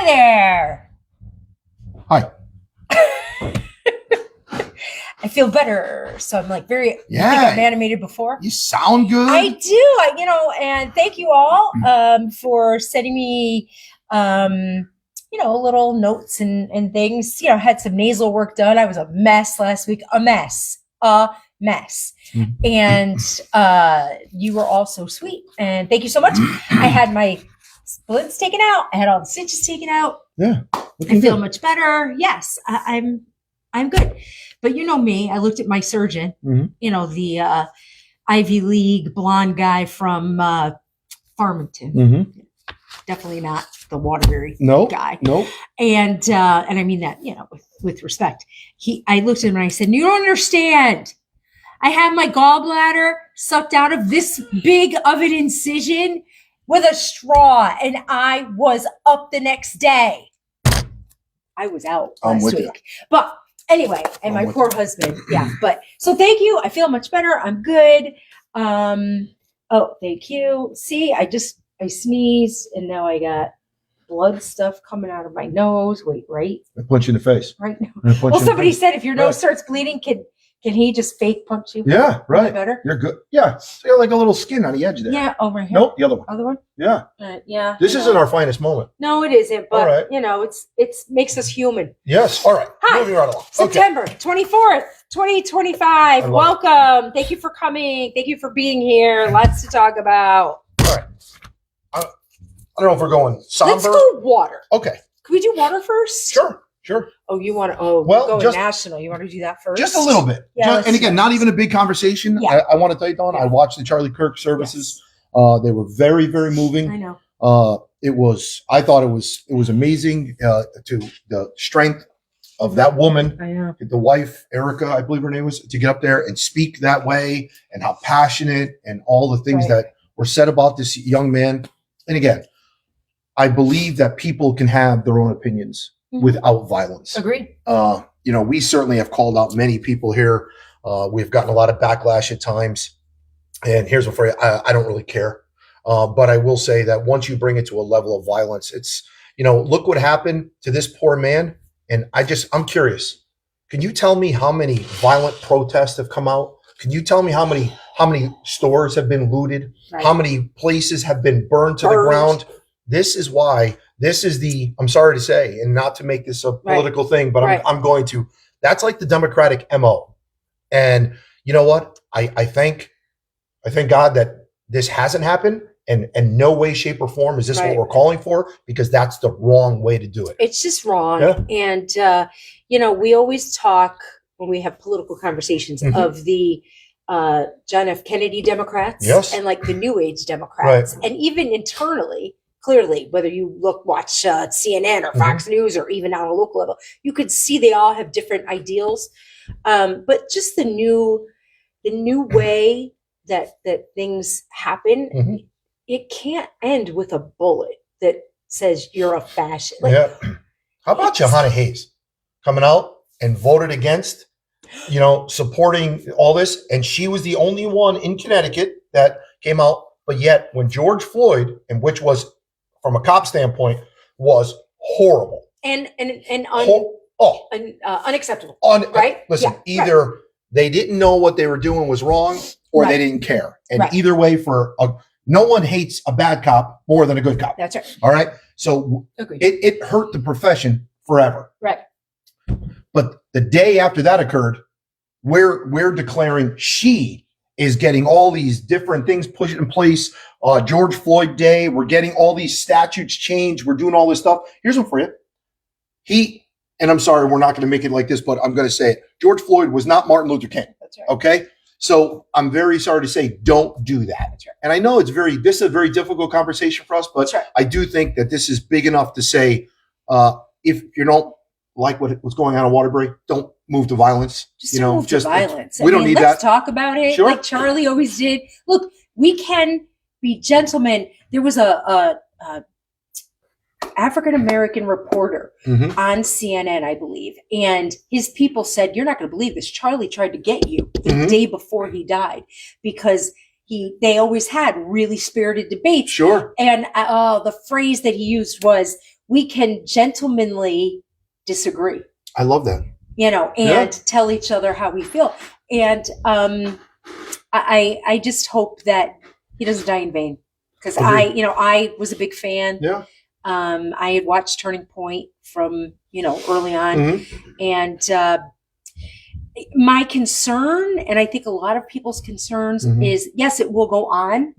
there. Hi. I feel better. So I'm like very, Yeah. I think I'm animated before. You sound good. I do. And thank you all for sending me, little notes and things. Had some nasal work done. I was a mess last week. A mess. And you were all so sweet. And thank you so much. I had my splints taken out. I had all the stitches taken out. Yeah. I feel much better. Yes, I'm good. But you know me, I looked at my surgeon, the Ivy League blonde guy from Farmington. Mm-hmm. Definitely not the Waterbury guy. Nope. And I mean that, with respect. I looked at him and I said, "You don't understand. I have my gallbladder sucked out of this big of an incision with a straw, and I was up the next day." I was out last week. But anyway, and my poor husband. Yeah. But so thank you. I feel much better. I'm good. Thank you. See, I sneezed and now I got blood stuff coming out of my nose. Wait, right? I punch you in the face. Right now. Well, somebody said if your nose starts bleeding, can he just fake punch you? Yeah, right. Better? You're good. Yeah. So you got like a little skin on the edge there. Yeah, over here. Nope, the other one. Other one? Yeah. Yeah. This isn't our finest moment. No, it isn't. But, right. it's makes us human. Yes. All right. Hi. Moving right along. September 24th, 2025. Welcome. Thank you for coming. Thank you for being here. Lots to talk about. All right. I don't know if we're going somber. Let's go water. Okay. Can we do water first? Sure. Oh, you want to? National. You want to do that first? Just a little bit. Yeah. And again, not even a big conversation. Yeah. I want to tell you, Dawn, I watched the Charlie Kirk services. Yes. They were very, very moving. I know. I thought it was amazing to the strength of that woman. I know. The wife, Erica, I believe her name was, to get up there and speak that way and how passionate and all the things that were said about this young man. And again, I believe that people can have their own opinions without violence. Agreed. We certainly have called out many people here. We've gotten a lot of backlash at times. And here's one for you. I don't really care. But I will say that once you bring it to a level of violence, it's, look what happened to this poor man. And I'm curious. Can you tell me how many violent protests have come out? Can you tell me how many stores have been looted? Right. How many places have been burned to the ground? This is why. This is I'm sorry to say, and not to make this a political thing, but I'm going to. That's like the Democratic MO. And you know what? I thank God that this hasn't happened, and no way, shape, or form is this what we're calling for, because that's the wrong way to do it. It's just wrong. Yeah. And, we always talk when we have political conversations of the John F. Kennedy Democrats and like the New Age Democrats. Right. And even internally, clearly, whether you watch CNN or Fox News or even on a local level, you could see they all have different ideals. But just the new way that things happen, it can't end with a bullet that says you're a fascist. How about Johanna Hayes coming out and voted against, supporting all this? And she was the only one in Connecticut that came out. But yet when George Floyd, and which was, from a cop standpoint, was horrible and unacceptable. Right? Listen, either they didn't know what they were doing was wrong, or they didn't care. And either way, no one hates a bad cop more than a good cop. That's right. All right. So it hurt the profession forever. Right. But the day after that occurred, we're declaring she is getting all these different things put in place. George Floyd Day, we're getting all these statutes changed. We're doing all this stuff. Here's one for you. And I'm sorry, we're not going to make it like this, but I'm going to say it. George Floyd was not Martin Luther King. That's right. Okay. So I'm very sorry to say, don't do that. That's right. And I know this is a very difficult conversation for us, but I do think that this is big enough to say, if you don't like what's going on in Waterbury, don't move to violence. Move to violence. We don't need that. Let's talk about it, sure. Like Charlie always did. Look, we can be gentlemen. There was a African-American reporter on CNN, I believe. And his people said, you're not going to believe this. Charlie tried to get you the day before he died because they always had really spirited debates. Sure. And the phrase that he used was, we can gentlemanly disagree. I love that. And tell each other how we feel. And I just hope that he doesn't die in vain. Because I was a big fan. Yeah. I had watched Turning Point from, early on. Mm-hmm. And my concern, and I think a lot of people's concerns, is, yes, it will go on,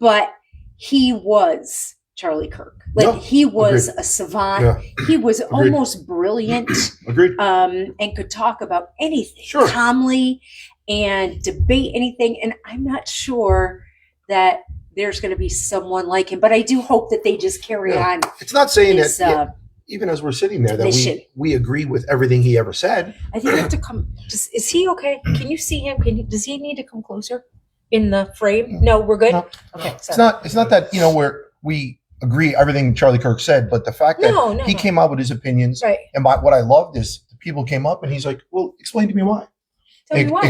but he was Charlie Kirk. He was a savant. Yeah. He was almost brilliant. Agreed. And could talk about anything calmly and debate anything. And I'm not sure that there's going to be someone like him, but I do hope that they just carry on. It's not saying that even as we're sitting there that we agree with everything he ever said. I think you have to come. Is he okay? Can you see him? Does he need to come closer in the frame? No, we're good. No. Okay. Sorry. It's not that where we agree everything Charlie Kirk said, but the fact that he came out with his opinions, right? And what I loved is the people came up and he's like, "Well, explain to me why."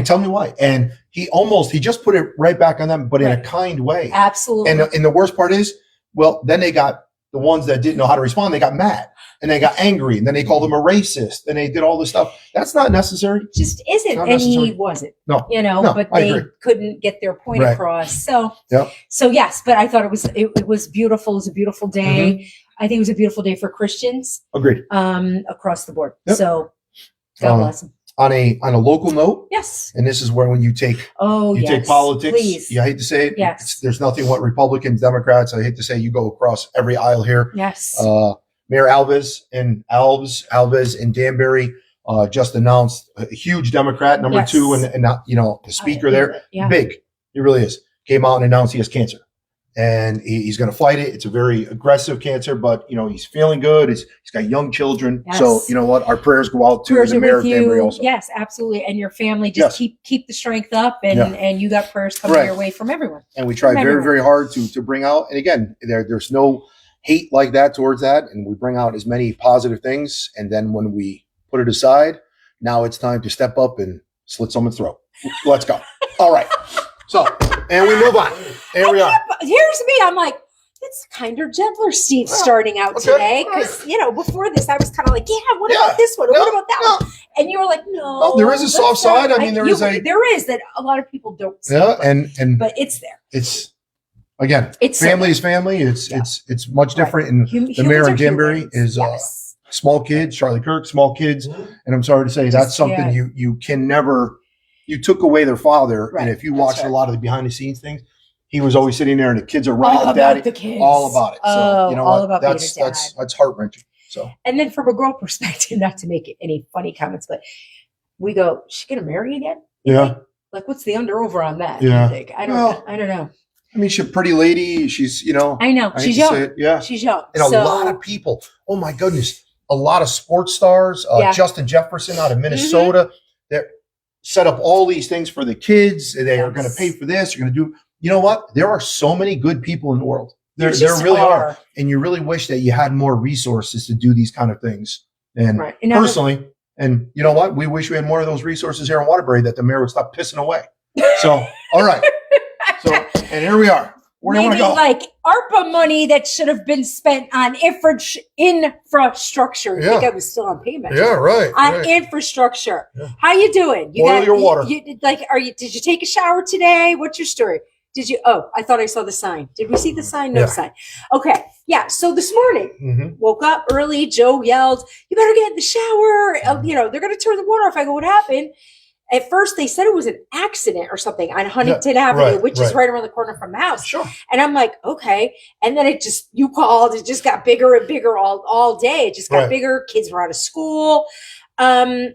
Tell me why. And he just put it right back on them, but in a kind way. Absolutely. And the worst part is, then they got the ones that didn't know how to respond. They got mad and they got angry, and then they called him a racist, and they did all this stuff. That's not necessary. Just isn't. And he wasn't. No. But they couldn't get their point across. So yes, but I thought it was beautiful. It was a beautiful day. Mm-hmm. I think it was a beautiful day for Christians. Agreed. Across the board. Yep. So God bless him. On a local note, yes, and this is where when you take take politics, please. I hate to say it, yes, there's nothing what Republicans, Democrats, I hate to say, you go across every aisle here. Yes. Mayor Alves in Danbury just announced a huge Democrat, number 2, and the speaker there, big, he really is, came out and announced he has cancer. And he's going to fight it. It's a very aggressive cancer, but he's feeling good. He's got young children, so you know what? Our prayers go out to the mayor of Danbury also. Yes, absolutely, and your family. Just keep the strength up, and you got prayers coming your way from everyone. And we try very, very hard to bring out. And again, there's no hate like that towards that, and we bring out as many positive things. And then when we put it aside, now it's time to step up and slit someone's throat. Let's go. All right. So, and we move on. Here we are. Here's me. I'm like, it's kinder, gentler, Steve, starting out today. Because, before this, I was kind of like, what about this one? What about that one? And you were like, no. There is a soft side. I mean, there is that a lot of people don't see. Yeah, but it's there. It's, again, family is family. It's much different. And the mayor of Danbury is small kids, Charlie Kirk, small kids. And I'm sorry to say, that's something you can never. You took away their father, and if you watched a lot of the behind the scenes things, he was always sitting there, and the kids are running up daddy, the kids. all about it. So you know all what? That's heart wrenching. So, and then from a girl perspective, not to make any funny comments, but we go, she's gonna marry again? Yeah. Like, what's the under over on that? Yeah. I don't know. I mean, she's a pretty lady. She's I know she's young. Yeah, she's young. And a lot of people. Oh my goodness, a lot of sports stars. Justin Jefferson out of Minnesota. They're set up all these things for the kids. They are going to pay for this. You're going to do, you know what? There are so many good people in the world. There really are. And you really wish that you had more resources to do these kind of things. And personally, and you know what? We wish we had more of those resources here in Waterbury that the mayor would stop pissing away. So, all right. So, and here we are. Where do you want to go? Like ARPA money that should have been spent on infrastructure. I think I was still on payment. Yeah, right. On infrastructure. Yeah. How you doing? Boil your water. Did you take a shower today? What's your story? Did you? Oh, I thought I saw the sign. Did we see the sign? No sign. Okay. Yeah. So this morning, woke up early. Joe yelled, "You better get in the shower." They're going to turn the water off. I go, "What happened?" At first, they said it was an accident or something on Huntington Avenue, which is right around the corner from the house. Sure. And I'm like, okay. And then you called, it just got bigger and bigger all day. It just got bigger. Kids were out of school. Look,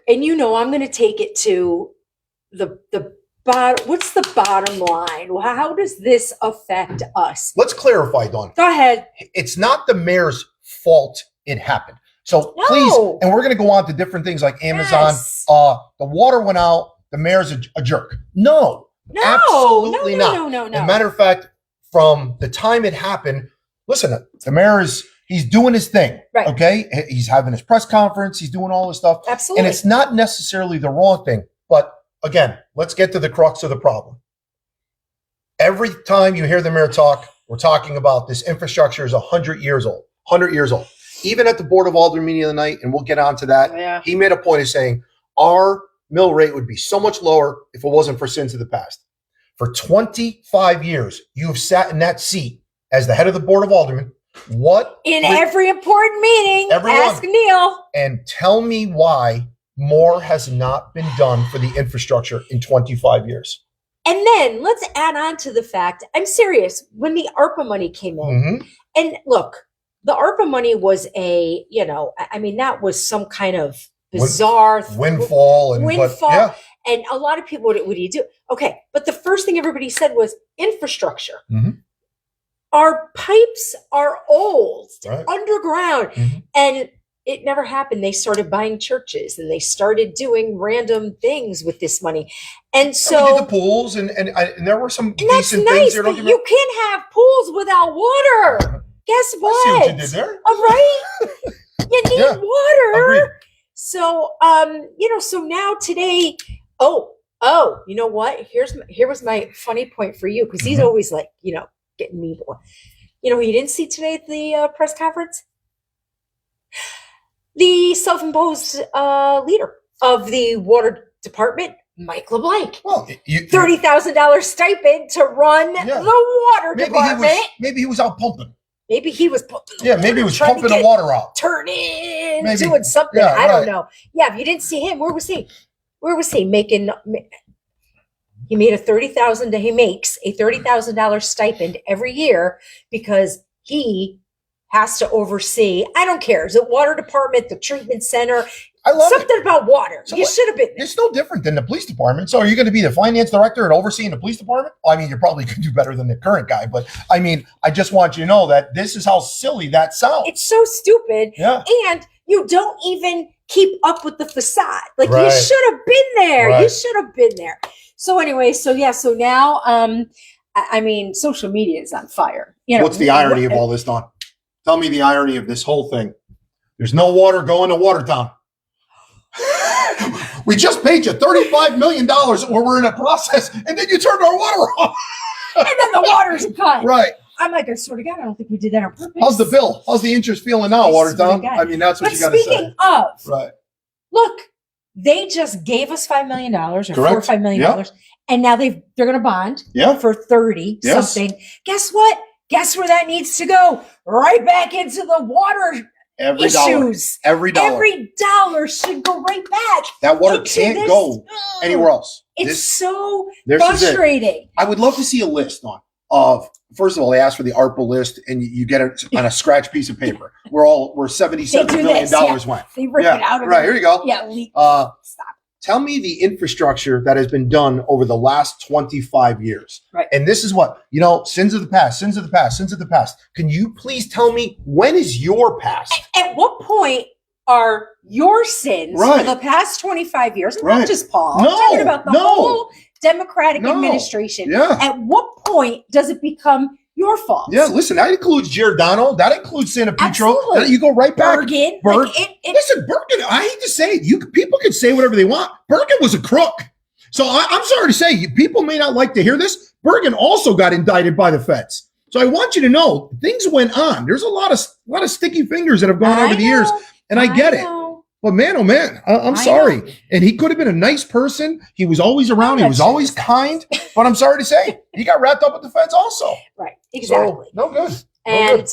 and I'm going to take it to the bottom. What's the bottom line? How does this affect us? Let's clarify, Dawn. Go ahead. It's not the mayor's fault it happened. So please, and we're going to go on to different things like Amazon. Yes. The water went out. The mayor's a jerk. No, absolutely not. No. As a matter of fact, from the time it happened, listen, the mayor he's doing his thing. Right. Okay. He's having his press conference. He's doing all this stuff. Absolutely. And it's not necessarily the wrong thing, but again, let's get to the crux of the problem. Every time you hear the mayor talk, we're talking about this infrastructure is 100 years old. 100 years old. Even at the Board of Aldermen meeting of the night, and we'll get on to that, he made a point of saying our mill rate would be so much lower if it wasn't for sins of the past. For 25 years, you have sat in that seat as the head of the Board of Aldermen. Every important meeting, ask Neil. And tell me why more has not been done for the infrastructure in 25 years. And then let's add on to the fact, I'm serious, when the ARPA money came in, and look, the ARPA money was that was some kind of bizarre windfall. And a lot of people, what do you do? Okay, but the first thing everybody said was infrastructure. Our pipes are old, underground, and it never happened. They started buying churches and they started doing random things with this money. And so we did the pools and there were some decent nice, things. But you can't have pools without water. Guess what? I see what you did there. All right. You need water. Agreed. So, so now today, you know what? Here was my funny point for you. Cause he's always like, getting me. You know who you didn't see today at the press conference? The self-imposed leader of the water department, Mike LeBlanc. Well, $30,000 stipend to run the water department. Maybe he was out pumping. Maybe he was pumping. Maybe he was pumping the water out. Doing something. I don't know. Yeah, if you didn't see him, where was he? Making? He makes a $30,000 stipend every year because he has to oversee, I don't care, is it water department, the treatment center? I love something about water. You should have been there. It's no different than the police department. So are you going to be the finance director and overseeing the police department? Well, I mean, you probably could do better than the current guy, but I mean, I just want you to know that this is how silly that sounds. It's so stupid. Yeah. And you don't even keep up with the facade. Like you should have been there. You should have been there. So anyway, so now, I mean, social media is on fire. What's the irony of all this, Don? Tell me the irony of this whole thing. There's no water going to Watertown. We just paid you $35 million or we're in a process, and then you turned our water off. And then the water's cut. Right. I'm like, I swear to God, I don't think we did that on purpose. How's the bill? How's the interest feeling now, Watertown? I mean, that's what you got to say. Speaking of, right. Look, they just gave us $5 million or Correct. $4 or $5 million, and now they're going to bond for 30 something. Guess what? Guess where that needs to go? Right back into the water issues. Every dollar. Every dollar should go right back. That water can't go anywhere else. It's so frustrating. I would love to see a list of, first of all, they asked for the ARPA list and you get it on a scratch piece of paper. Where $77 million went. They rip it out of it. Here you go. Yeah. Stop. Tell me the infrastructure that has been done over the last 25 years. Right. And this is what, sins of the past, sins of the past, sins of the past. Can you please tell me, when is your past? At what point are your sins for the past 25 years, and not just Paul, I'm talking about the whole Democratic administration. Yeah. At what point does it become your fault? Yeah, listen, that includes Giordano. That includes Santa Petro. Absolutely. You go right back. Bergen. Listen, Bergen, I hate to say it. People can say whatever they want. Bergen was a crook. So I'm sorry to say, people may not like to hear this. Bergen also got indicted by the feds. So I want you to know, things went on. There's a lot of sticky fingers that have gone over the years. And I get it. But man, oh man, I'm sorry. And he could have been a nice person. He was always around. He was always kind. But I'm sorry to say, he got wrapped up with the feds also. Right, exactly. So, no good. And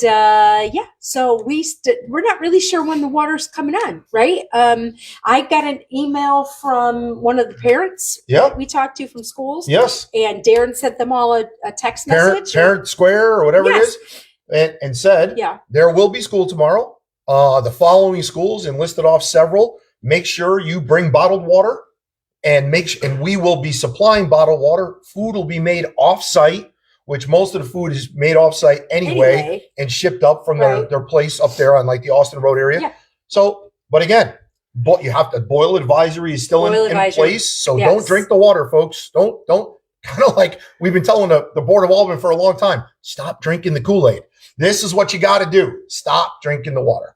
so we're not really sure when the water's coming on, right? I got an email from one of the parents that we talked to from schools. Yes. And Darren sent them all a text message. Parent Square or whatever it is. And said, there will be school tomorrow. The following schools, and listed off several. Make sure you bring bottled water, and we will be supplying bottled water. Food will be made off-site, which most of the food is made off-site anyway and shipped up from their place up there on like the Austin Road area. Yeah. So, but again, you have to boil advisory is still in place. So don't drink the water, folks. Don't kind of like we've been telling the Board of Aldermen for a long time. Stop drinking the Kool-Aid. This is what you got to do. Stop drinking the water.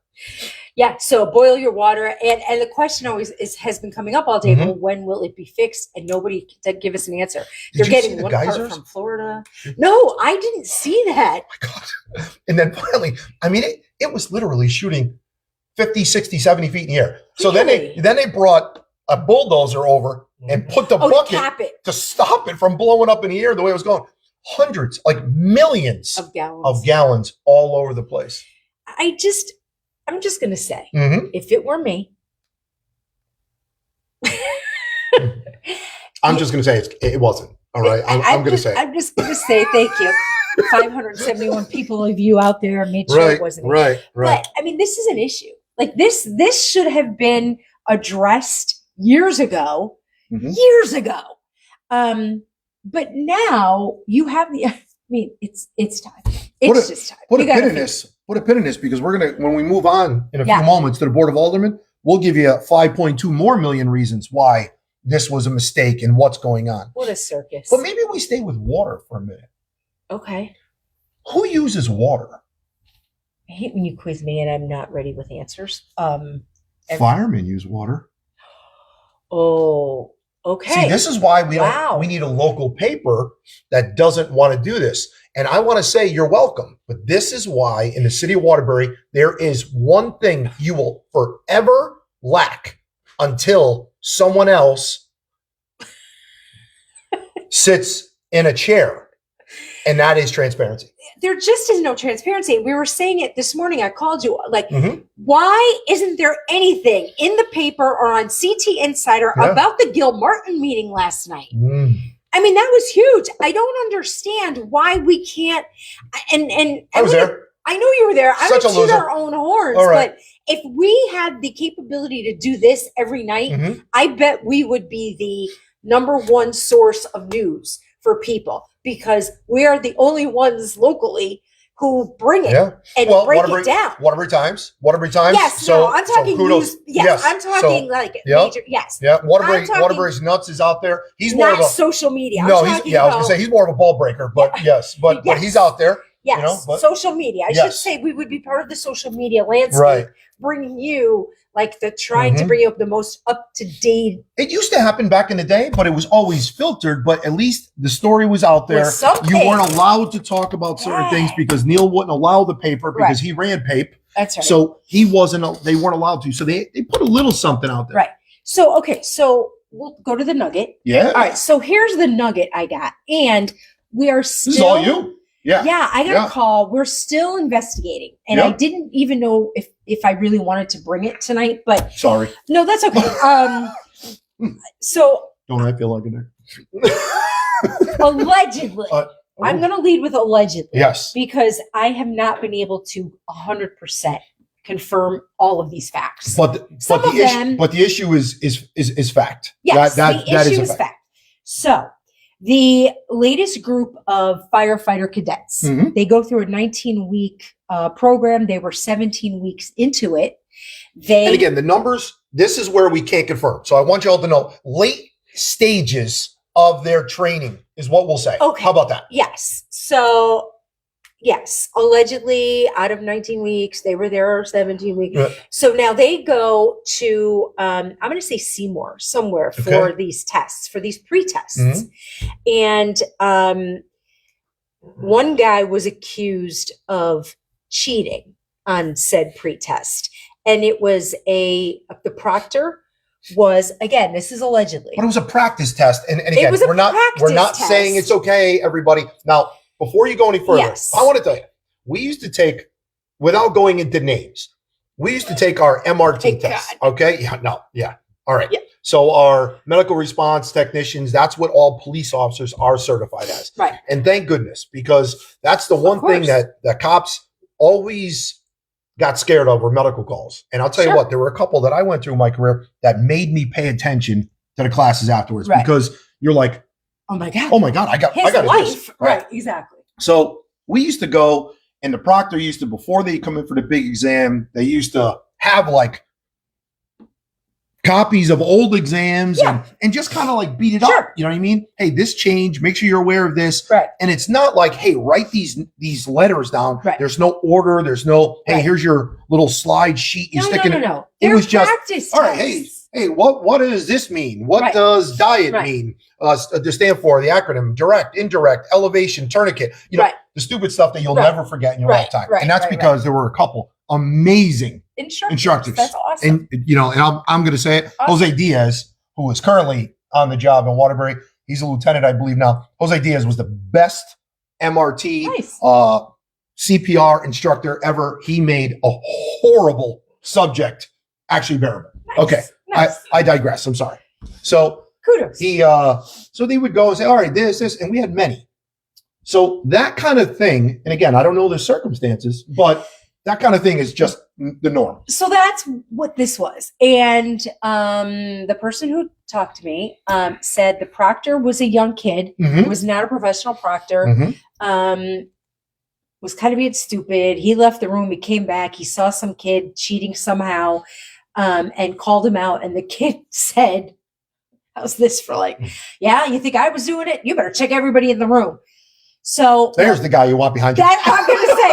Yeah, so boil your water, and the question always has been coming up all day. Well, when will it be fixed? And nobody did give us an answer. They're getting one part from Florida. No, I didn't see that. Oh my God! And then finally, I mean, it was literally shooting 50, 60, 70 feet in the air. So then they brought a bulldozer over and put the bucket to stop it from blowing up in the air the way it was going. Hundreds, like millions of gallons all over the place. I'm just going to say, if it were me, I'm just going to say it wasn't. All right. I'm going to say. I'm just going to say thank you. 571 people of you out there made sure it wasn't me. Right. But I mean, this is an issue. Like this should have been addressed years ago. But now you have I mean, it's time. It's just time. Put a pin in this. Put a pin in this because we're going to, when we move on in a few moments to the Board of Aldermen, we'll give you 5.2 more million reasons why this was a mistake and what's going on. What a circus. But maybe we stay with water for a minute. Okay. Who uses water? I hate when you quiz me and I'm not ready with answers. Firemen use water. Oh, okay. See, this is why we need a local paper that doesn't want to do this. And I want to say you're welcome. But this is why in the city of Waterbury, there is one thing you will forever lack until someone else sits in a chair. And that is transparency. There just is no transparency. We were saying it this morning. I called you like, why isn't there anything in the paper or on CT Insider about the Gil Martin meeting last night? I mean, that was huge. I don't understand why we can't. And I was there. I know you were there. I would toot our own horns. Right. But if we had the capability to do this every night, I bet we would be the #1 source of news for people. Because we are the only ones locally who bring it and break it down. Waterbury Times. Yes, I'm talking news. Yes, I'm talking major. Yes. Yeah, Waterbury's nuts is out there. He's not more of a social media. I was going to say he's more of a ball breaker, but but he's out there. Yes, social media. I should say we would be part of the social media landscape, bringing you trying to bring up the most up to date. It used to happen back in the day, but it was always filtered. But at least the story was out there. You weren't allowed to talk about certain things because Neil wouldn't allow the paper because he ran PAPE. That's right. So he wasn't. They weren't allowed to. So they put a little something out there. Right. So so we'll go to the nugget. Yeah. All right. So here's the nugget I got, and we are still. This is all you. Yeah, I got a call. We're still investigating. And I didn't even know if I really wanted to bring it tonight, but sorry. No, that's okay. So don't I feel like it? Allegedly. I'm going to lead with allegedly. Yes. Because I have not been able to 100% confirm all of these facts. But the issue is fact. Yes, that the issue is is fact. So the latest group of firefighter cadets, they go through a 19-week program. They were 17 weeks into it. And again, the numbers, this is where we can't confirm. So I want you all to know late stages of their training is what we'll say. Okay. How about that? Yes. So yes, allegedly out of 19 weeks, they were there 17 weeks. Yeah. So now they go to, I'm going to say Seymour somewhere for these tests, for these pre-tests. And one guy was accused of cheating on said pre-test. And it was the proctor was, again, this is allegedly. But it was a practice test. And again, we're not saying it's okay, everybody. Now, before you go any further, I want to tell you, we used to take, without going into names, we used to take our MRT test. God. Okay? Yeah, no, yeah. All right. Yeah. So our medical response technicians, that's what all police officers are certified as. Right. And thank goodness, because that's the one thing that cops always got scared of were medical calls. And I'll tell you what, there were a couple that I went through in my career that made me pay attention to the classes afterwards because you're like, oh my God, I got life. Right, exactly. So we used to go, and the proctor used to, before they come in for the big exam, they used to have like copies of old exams and just kind of like beat it up. You know what I mean? Hey, this changed. Make sure you're aware of this. Right. And it's not like, hey, write these letters down. Right. There's no order. There's no, hey, here's your little slide sheet. You stick in it. No. It was just, all right, tests. hey, what does this mean? What does diet mean? To stand for the acronym, direct, indirect, elevation, tourniquet. You know, the stupid stuff that you'll never forget in your lifetime. And that's because there were a couple amazing instructors. That's awesome. And you know, and I'm going to say it. Awesome. Jose Diaz, who is currently on the job in Waterbury, he's a lieutenant, I believe now. Jose Diaz was the best MRT CPR instructor ever. He made a horrible subject actually bearable. Nice. Okay, nice. I digress. I'm sorry. So kudos. So they would go and say, all right, this, and we had many. So that kind of thing, and again, I don't know the circumstances, but that kind of thing is just the norm. So that's what this was. And the person who talked to me said the proctor was a young kid, was not a professional proctor, was kind of being stupid. He left the room. He came back. He saw some kid cheating somehow and called him out. And the kid said, how's this for like, yeah, you think I was doing it? You better check everybody in the room. So there's the guy you want behind you. That's what I'm going to say.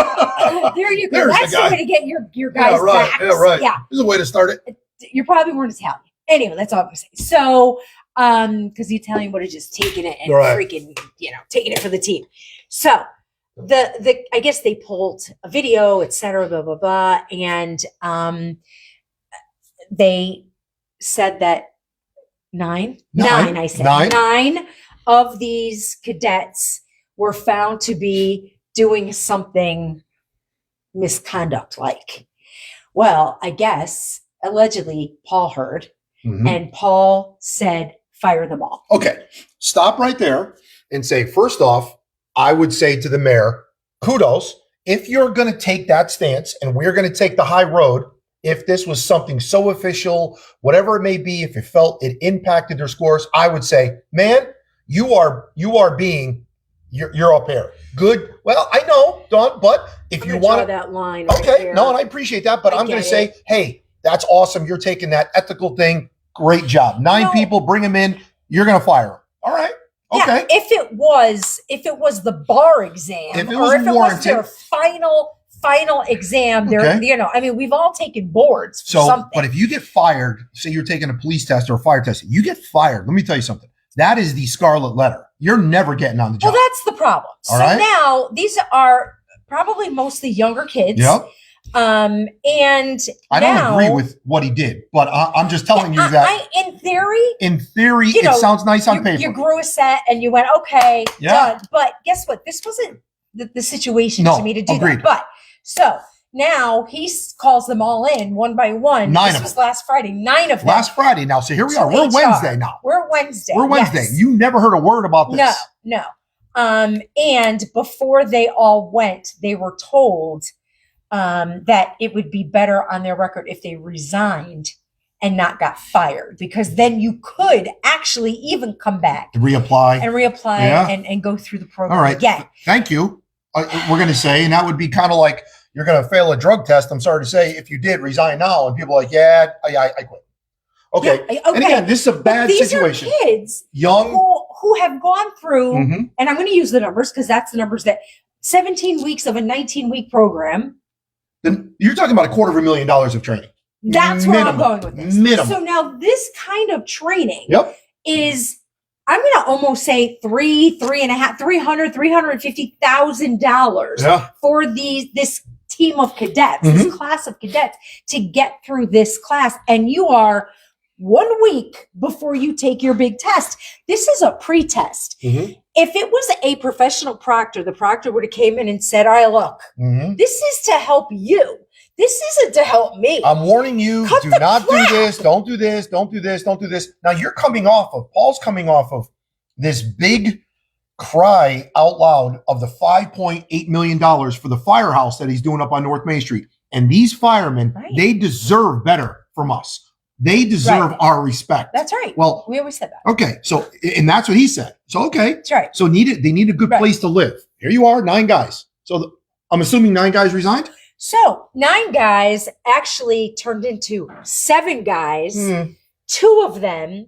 There you go. That's the way to get your guys back. Yeah, right. Yeah. There's a way to start it. You probably weren't Italian. Anyway, that's all I'm going to say. So, because the Italian would have just taken it and freaking, taken it for the team. So I guess they pulled a video, et cetera, blah, blah, blah. And they said that nine of these cadets were found to be doing something misconduct like. Well, I guess allegedly Paul heard and Paul said, fire them all. Okay. Stop right there and say, first off, I would say to the mayor, kudos. If you're going to take that stance and we're going to take the high road, if this was something so official, whatever it may be, if you felt it impacted their scores, I would say, man, you are being You're up here. Good. Well, I know, Dawn, but if you want that line. Okay. Right, no, and I appreciate that, but I'm going to say, hey, that's awesome. You're taking that ethical thing. Great job. 9 people, bring them in. You're going to fire them. All right. Okay. Yeah, if it was the bar exam, if it was their final exam, I mean, we've all taken boards for something. But if you get fired, say you're taking a police test or a fire test, you get fired. Let me tell you something. That is the scarlet letter. You're never getting on the job. Well, that's the problem. So now these are probably mostly younger kids. Yep. And I don't agree with what he did, but I'm just telling you that in theory, it sounds nice on paper. You grew a set and you went, okay, done. But guess what? This wasn't the situation to me to do that. But so now he calls them all in one by one. 9 this was last Friday. 9 of them. Last Friday. Now, so here we are. We're Wednesday now. We're Wednesday. Yes. You never heard a word about this. No. And before they all went, they were told that it would be better on their record if they resigned and not got fired, because then you could actually even come back reapply and go through the program again. Thank you. We're going to say, and that would be kind of like, you're going to fail a drug test. I'm sorry to say, if you did resign now, and people are like, yeah, I quit. Okay. And again, this is a bad situation. These are kids young who have gone through, and I'm going to use the numbers because that's the numbers that 17 weeks of a 19-week program. Then you're talking about $250,000 of training. That's where I'm going with this. Minimum. So now this kind of training is, I'm going to almost say $350,000 for this team of cadets, this class of cadets, to get through this class. And you are 1 week before you take your big test. This is a pre-test. If it was a professional proctor, the proctor would have came in and said, all right, look, this is to help you. This isn't to help me. I'm warning you, do not do this. Don't do this. Don't do this. Don't do this. Now Paul's coming off of this big cry out loud of the $5.8 million for the firehouse that he's doing up on North Main Street. And these firemen, they deserve better from us. They deserve our respect. That's right. Well, we always said that. Okay. So, and that's what he said. So, okay. That's right. So they need a good place to live. Here you are, 9 guys. So I'm assuming 9 guys resigned? So 9 guys actually turned into 7 guys two of them,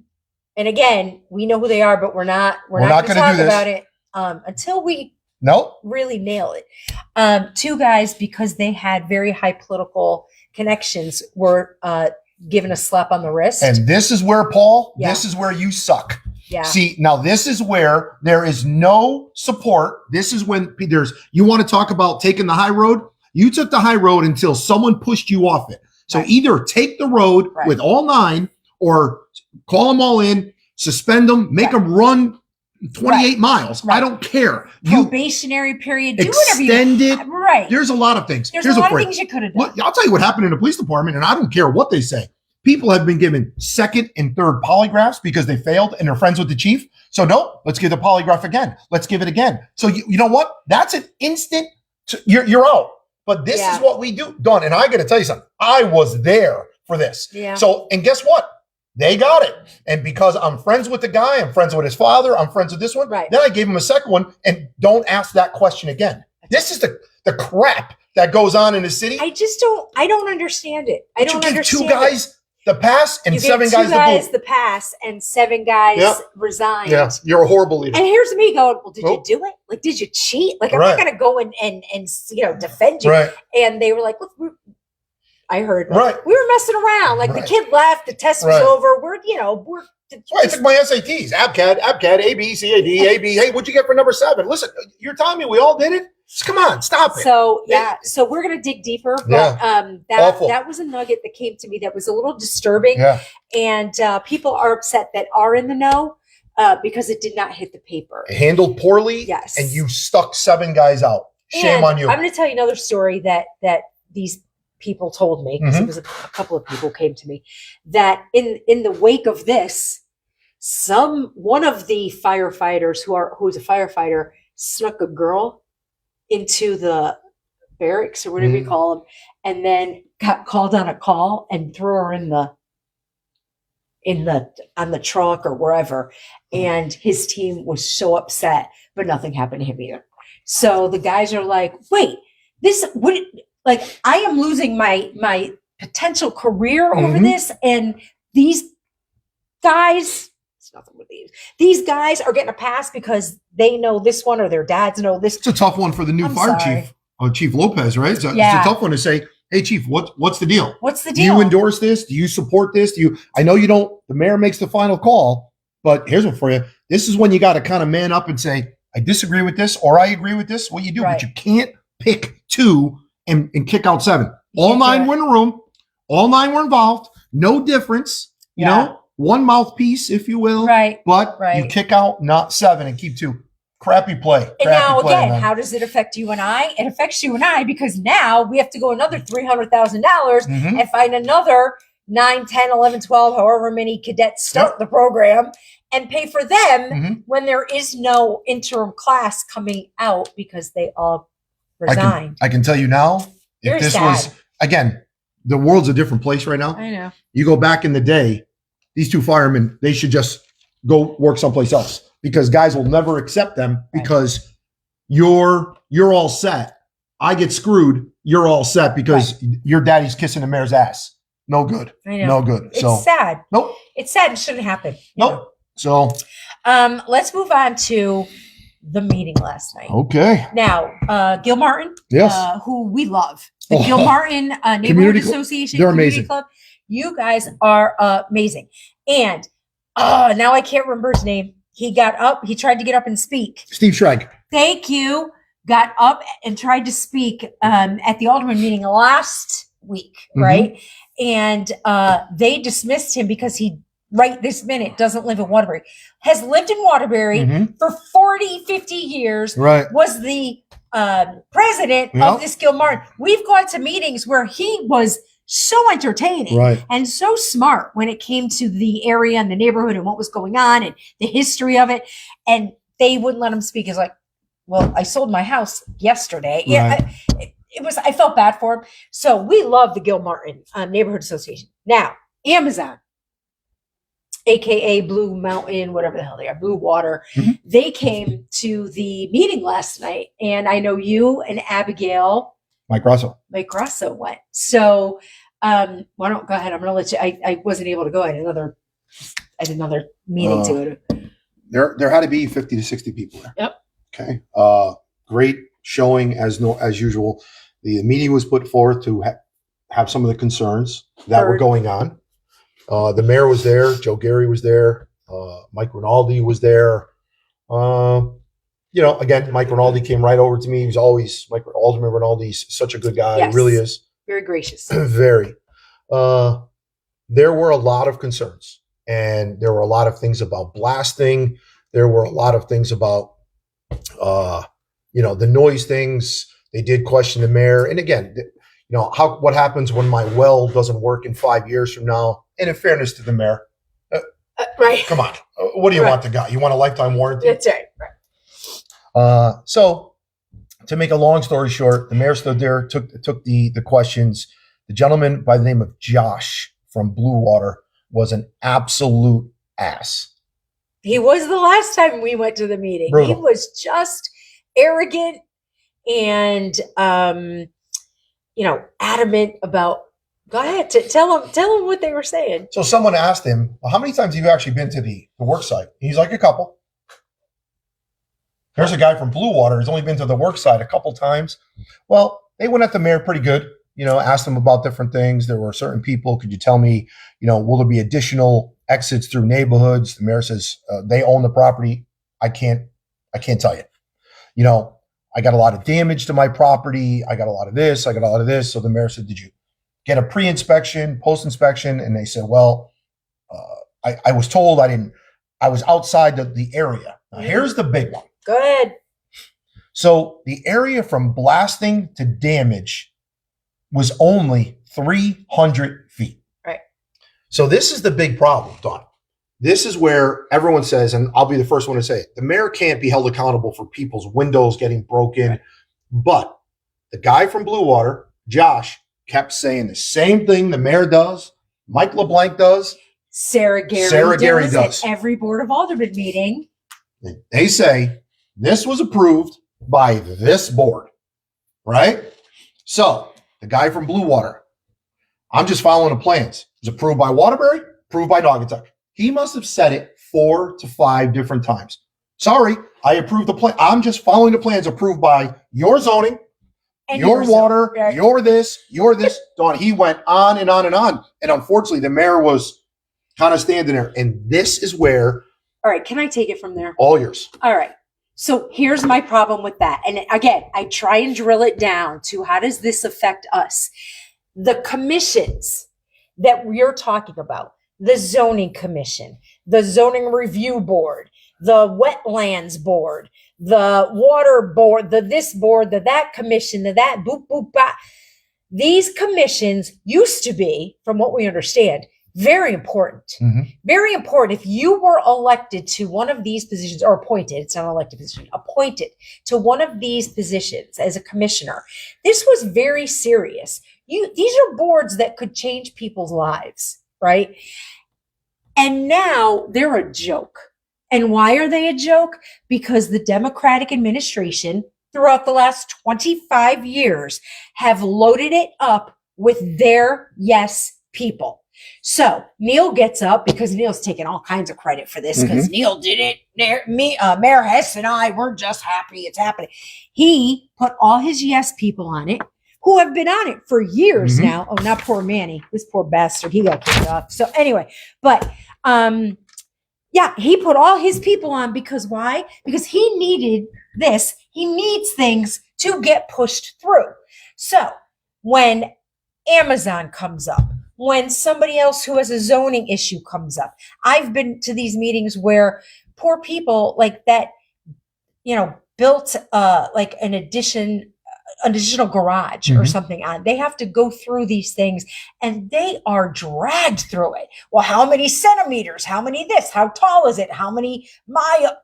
and again, we know who they are, but we're not going to talk about it until we really nail it. Two guys, because they had very high political connections, were given a slap on the wrist. And this is where, Paul, this is where you suck. Yeah. See, now this is where there is no support. This is when you want to talk about taking the high road. You took the high road until someone pushed you off it. So either take the road with all 9 or call them all in, suspend them, make them run 28 miles. I don't care. Probationary period. Do whatever you extend it. Right. There's a lot of things. There's a lot of things you could have done. I'll tell you what happened in the police department, and I don't care what they say. People have been given second and third polygraphs because they failed and they're friends with the chief. So no, let's give the polygraph again. Let's give it again. So you know what? That's an instant. You're out. But this is what we do. Done. And I got to tell you something. I was there for this. Yeah. So, and guess what? They got it. And because I'm friends with the guy, I'm friends with his father, I'm friends with this one. Right. Then I gave him a second one, and don't ask that question again. This is the crap that goes on in the city. I don't understand it. I don't understand. 2 guys the pass and 7 guys the pass and 7 guys resigned. Yeah, you're a horrible leader. And here's me going, well, did you do it? Like, did you cheat? Like, I'm not going to go and defend you. Right. And they were like, look, I heard, like, we were messing around. Like, the kid left, the test was over. We're I took my SATs, ABCAD, A, B, C, A, D, A, B. Hey, what'd you get for number 7? Listen, you're telling me we all did it? Come on, stop it. So, so we're going to dig deeper. But that was a nugget that came to me that was a little disturbing. Yeah. And people are upset that are in the know because it did not hit the paper. Handled poorly. Yes. And you stuck 7 guys out. Shame on you. I'm going to tell you another story that these people told me, because it was a couple of people came to me, that in the wake of this, one of the firefighters who's a firefighter snuck a girl into the barracks or whatever you call them, and then got called on a call and threw her on the truck or wherever. And his team was so upset, but nothing happened to him either. So the guys are like, wait, I am losing my potential career over this, and these guys, it's nothing with these guys are getting a pass because they know this one or their dads know this. It's a tough one for the new fire chief, Chief Lopez, right? It's a tough one to say, hey, Chief, what's the deal? What's the deal? Do you endorse this? Do you support this? I know you don't, the mayor makes the final call, but here's one for you. This is when you got to kind of man up and say, I disagree with this, or I agree with this, what you do, but you can't pick 2 and kick out 7. All 9 were in the room. All 9 were involved. No difference. You know, one mouthpiece, if you will. Right. But you kick out not 7 and keep 2. Crappy play. And now again, how does it affect you and I? It affects you and I because now we have to go another $300,000 and find another 9, 10, 11, 12, however many cadets start the program, and pay for them when there is no interim class coming out because they all resigned. I can tell you now, if this was, again, the world's a different place right now. I know. You go back in the day, these 2 firemen, they should just go work someplace else because guys will never accept them because you're all set. I get screwed. You're all set because your daddy's kissing the mayor's ass. No good. I know. No good. It's sad. Nope. It's sad. It shouldn't happen. Nope. So, let's move on to the meeting last night. Okay. Now, Gil Martin, who we love, the Gil Martin Neighborhood Association, they're Community amazing. Club. You guys are amazing. And now I can't remember his name. He got up. He tried to get up and speak. Steve Schrag. Thank you. Got up and tried to speak at the Alderman meeting last week, right? And they dismissed him because he, right this minute, doesn't live in Waterbury. Has lived in Waterbury for 40, 50 years. Right. Was the president of this Gil Martin. We've gone to meetings where he was so entertaining and so smart when it came to the area and the neighborhood and what was going on and the history of it. And they wouldn't let him speak. It's like, well, I sold my house yesterday. Yeah, I felt bad for him. So we love the Gil Martin Neighborhood Association. Now, Amazon, AKA Blue Mountain, whatever the hell they are, Blue Water. They came to the meeting last night, and I know you and Abigail, Mike Rosso went. So why don't go ahead? I'm going to let you. I wasn't able to go. I had another at another meeting to go to. There had to be 50 to 60 people there. Yep. Okay. Great showing as usual. The meeting was put forth to have some of the concerns that were going on. The mayor was there. Joe Gary was there. Mike Rinaldi was there. Again, Mike Rinaldi came right over to me. He's always Alderman Rinaldi's such a good guy. Yes. He really is. Very gracious. Very. There were a lot of concerns, and there were a lot of things about blasting. There were a lot of things about, the noise things. They did question the mayor. And again, what happens when my well doesn't work in 5 years from now? And in fairness to the mayor, right. Come on. What do you want the guy? You want a lifetime warranty? That's right. So to make a long story short, the mayor stood there, took the questions. The gentleman by the name of Josh from Blue Water was an absolute ass. He was the last time we went to the meeting. Brutal. He was just arrogant and, adamant about. Go ahead, tell him what they were saying. So someone asked him, well, how many times have you actually been to the work site? He's like, a couple. There's a guy from Blue Water who's only been to the work site a couple times. Well, they went at the mayor pretty good, asked him about different things. There were certain people. Could you tell me, will there be additional exits through neighborhoods? The mayor says they own the property. I can't tell you. I got a lot of damage to my property. I got a lot of this. I got a lot of this. So the mayor said, did you get a pre-inspection, post-inspection? And they said, well, I was told I was outside the area. Now, here's the big one. Go ahead. So the area from blasting to damage was only 300 feet. Right. So this is the big problem, Dawn. This is where everyone says, and I'll be the first one to say it, the mayor can't be held accountable for people's windows getting broken. Right. But the guy from Blue Water, Josh, kept saying the same thing the mayor does, Mike LeBlanc does, Sarah Gary does at every Board of Aldermen meeting. They say this was approved by this board, right? So the guy from Blue Water, I'm just following the plans. It was approved by Waterbury, approved by Naugatuck. He must have said it 4 to 5 different times. Sorry, I approved the plan. I'm just following the plans approved by your zoning, and your water, right. Your this. Dawn, he went on and on and on. And unfortunately, the mayor was kind of standing there. And this is where. All right, can I take it from there? All yours. All right. So here's my problem with that. And again, I try and drill it down to how does this affect us? The commissions that we're talking about, the zoning commission, the zoning review board, the wetlands board, the water board, the this board, the that commission, the that boop, boop, bah. These commissions used to be, from what we understand, very important. Mm-hmm. Very important. If you were elected to one of these positions, or appointed, it's not an elected position, appointed to one of these positions as a commissioner, this was very serious. These are boards that could change people's lives, right? And now they're a joke. And why are they a joke? Because the Democratic administration throughout the last 25 years have loaded it up with their yes people. So Neil gets up because Neil's taking all kinds of credit for this because Neil did it. Mayor Hess and I, we're just happy it's happening. He put all his yes people on it who have been on it for years now. Oh, not poor Manny. This poor bastard. He got kicked off. So anyway, but yeah, he put all his people on because why? Because he needed this. He needs things to get pushed through. So when Amazon comes up, when somebody else who has a zoning issue comes up, I've been to these meetings where poor people like that, built like an additional garage or something on. They have to go through these things and they are dragged through it. Well, how many centimeters? How many this? How tall is it? How many mile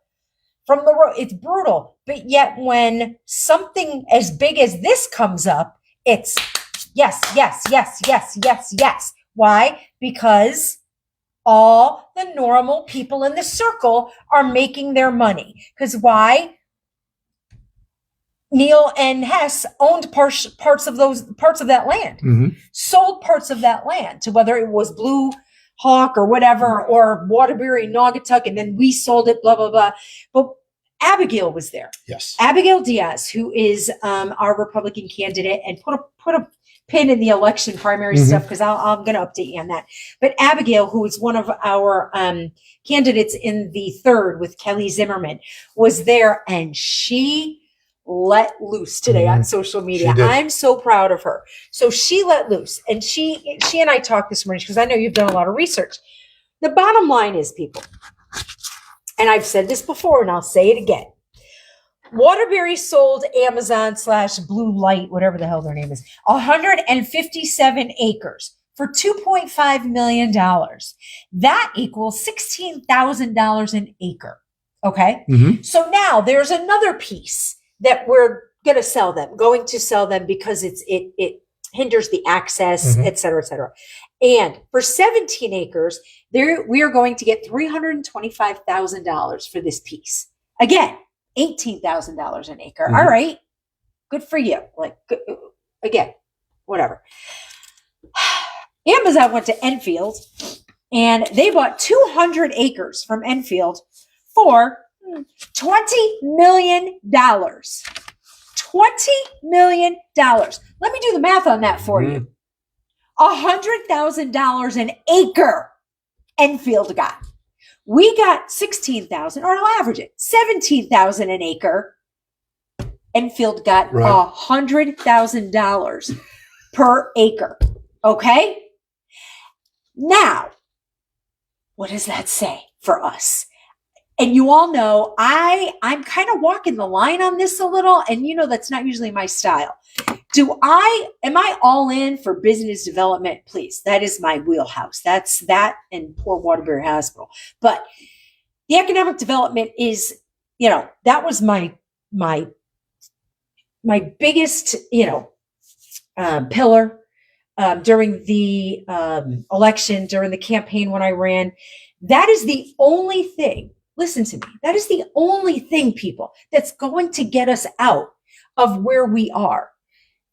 from the road? It's brutal. But yet when something as big as this comes up, it's yes, yes, yes, yes, yes, yes. Why? Because all the normal people in the circle are making their money. Because why? Neil and Hess owned parts of that land, sold parts of that land to whether it was Blue Hawk or whatever, or Waterbury, Naugatuck, and then we sold it, blah, blah, blah. But Abigail was there. Yes. Abigail Diaz, who is our Republican candidate, and put a pin in the election primary stuff, because I'm going to update you on that. But Abigail, who is one of our candidates in the third with Kelly Zimmerman, was there, and she let loose today on social media. I'm so proud of her. So she let loose, and she and I talked this morning, because I know you've done a lot of research. The bottom line is, people, and I've said this before and I'll say it again, Waterbury sold Amazon / Blue Light, whatever the hell their name is, 157 acres for $2.5 million. That equals $16,000 an acre. Okay. So now there's another piece that we're going to sell them because it hinders the access, et cetera, And for 17 acres, we are going to get $325,000 for this piece. Again, $18,000 an acre. All right. Good for you. Again, whatever. Amazon went to Enfield and they bought 200 acres from Enfield for $20 million. $20 million. Let me do the math on that for you. $100,000 an acre Enfield got. We got 16,000, or I'll average it, 17,000 an acre. Enfield got $100,000 per acre. Okay? Now, what does that say for us? And you all know I'm kind of walking the line on this a little, and you know that's not usually my style. Am I all in for business development? Please, that is my wheelhouse. That's that and poor Waterbury Hospital. But the economic development is, that was my biggest, pillar during the election, during the campaign when I ran. That is the only thing. Listen to me. That is the only thing, people, that's going to get us out of where we are.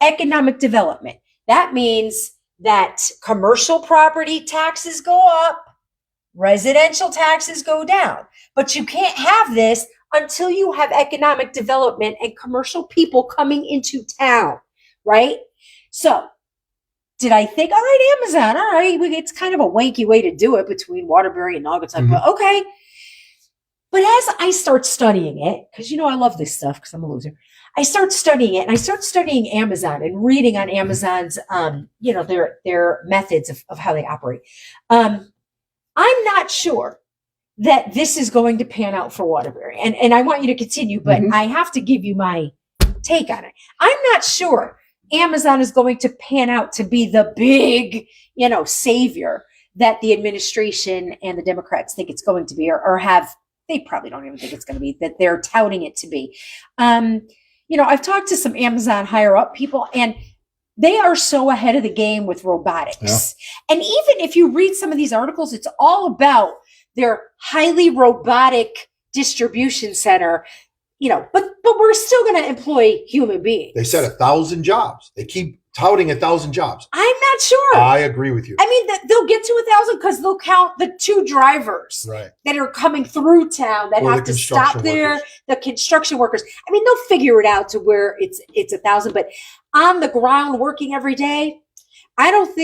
Economic development. That means that commercial property taxes go up, residential taxes go down. But you can't have this until you have economic development and commercial people coming into town, right? So did I think, all right, Amazon, all right, it's kind of a wanky way to do it between Waterbury and Naugatuck, but okay. But as I start studying it, because I love this stuff because I'm a loser, I start studying it, and I start studying Amazon and reading on Amazon's, their methods of how they operate. I'm not sure that this is going to pan out for Waterbury, and I want you to continue, but I have to give you my take on it. I'm not sure Amazon is going to pan out to be the big, savior that the administration and the Democrats think it's going to be, or have. They probably don't even think it's going to be, that they're touting it to be. I've talked to some Amazon higher up people, and they are so ahead of the game with robotics. Yeah. And even if you read some of these articles, it's all about their highly robotic distribution center, but we're still going to employ human beings. They said 1,000 jobs. They keep touting 1,000 jobs. I'm not sure. I agree with you. I mean, they'll get to 1,000 because they'll count the 2 drivers that are coming through town that have to stop there. The construction workers. I mean, they'll figure it out to where it's 1,000. But on the ground working every day, I just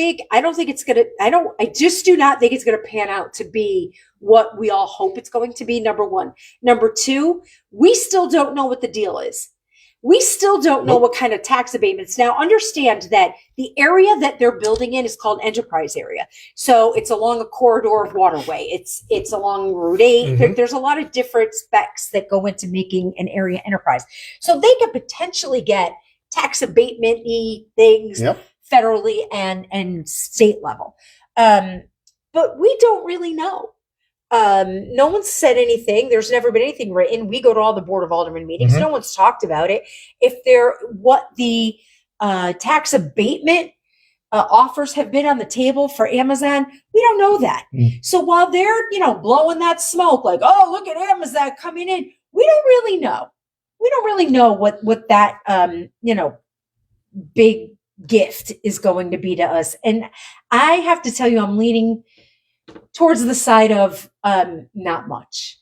do not think it's going to pan out to be what we all hope it's going to be, number one. Number two, we still don't know what the deal is. We still don't know what kind of tax abatements. Now, understand that the area that they're building in is called Enterprise Area. So it's along a corridor of waterway. It's along Route 8. There's a lot of different specs that go into making an area enterprise. So they could potentially get tax abatement-y things federally and state level. But we don't really know. No one's said anything. There's never been anything written. We go to all the Board of Aldermen meetings. No one's talked about it. What the tax abatement offers have been on the table for Amazon, we don't know that. So while they're, blowing that smoke like, oh, look at Amazon coming in, we don't really know. We don't really know what that, big gift is going to be to us. And I have to tell you, I'm leaning towards the side of not much.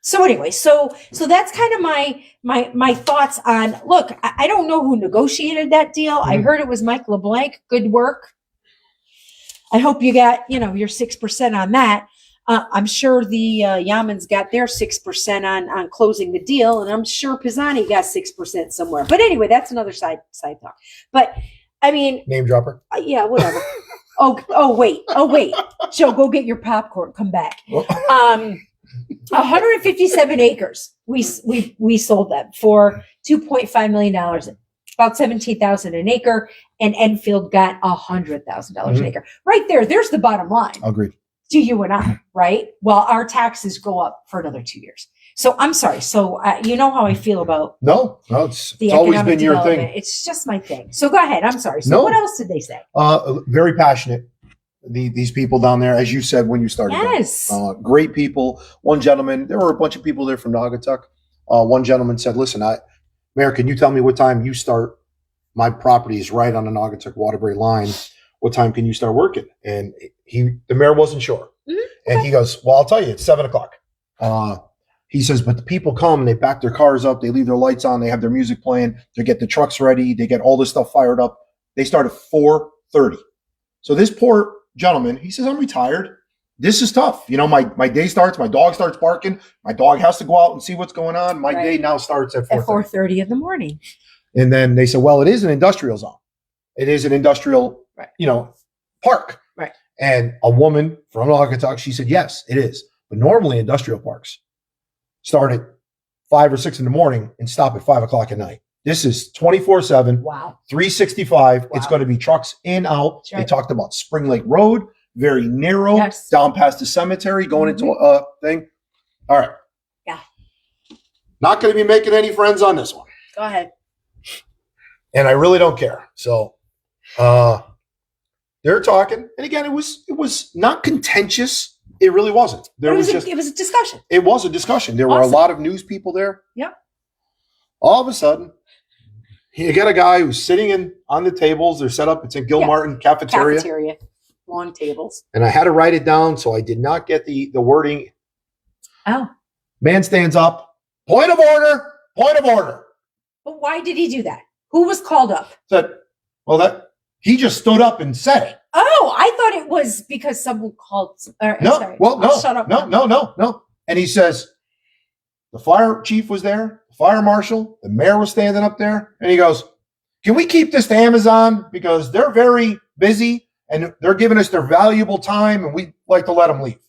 So anyway, so that's kind of my thoughts on. Look, I don't know who negotiated that deal. I heard it was Mike LeBlanc. Good work. I hope you got your 6% on that. I'm sure the Yamans got their 6% on closing the deal, and I'm sure Pisani got 6% somewhere. But anyway, that's another side talk. But I mean, name dropper. Yeah, whatever. Oh wait, Joe, go get your popcorn. Come back. 157 acres. We sold them for $2.5 million, about $17,000 an acre, and Enfield got $100,000 an acre. Right there, there's the bottom line. Agreed. To you and I, right? Well, our taxes go up for another 2 years. So I'm sorry. So you know how I feel about it's always been your thing. It's just my thing. So go ahead. I'm sorry. So what else did they say? Very passionate. These people down there, as you said when you started. Yes. Great people. One gentleman, there were a bunch of people there from Naugatuck. One gentleman said, listen, Mayor, can you tell me what time you start? My property is right on the Naugatuck Waterbury line. What time can you start working? And the mayor wasn't sure. And he goes, well, I'll tell you, it's 7:00. He says, but the people come, they back their cars up, they leave their lights on, they have their music playing, they get the trucks ready, they get all this stuff fired up. They start at 4:30. So this poor gentleman, he says, I'm retired. This is tough. My day starts, my dog starts barking, my dog has to go out and see what's going on. My day now starts at 4:30 in the morning. And then they said, well, it is an industrial zone. It is an industrial, park. Right. And a woman from Naugatuck, she said, yes, it is. But normally industrial parks start at 5 or 6 in the morning and stop at 5:00 at night. This is 24/7. Wow. 365. Wow. It's going to be trucks in, out. Right. They talked about Spring Lake Road, very narrow, down past the cemetery, going into a thing. All right. Yeah. Not going to be making any friends on this one. Go ahead. And I really don't care. So they're talking. And again, it was not contentious. It really wasn't. It was a discussion. It was a discussion. There were a lot of news people there. Yeah. All of a sudden, you got a guy who's sitting on the tables. They're set up. It's in Gilmartin Cafeteria. Long tables. And I had to write it down, so I did not get the wording. Oh. Man stands up. Point of order. Point of order. But why did he do that? Who was called up? He just stood up and said it. Oh, I thought it was because someone called. No. Sorry. Well, no. Shut up. No. And he says, the fire chief was there, the fire marshal, the mayor was standing up there, and he goes, can we keep this to Amazon? Because they're very busy and they're giving us their valuable time and we'd like to let them leave.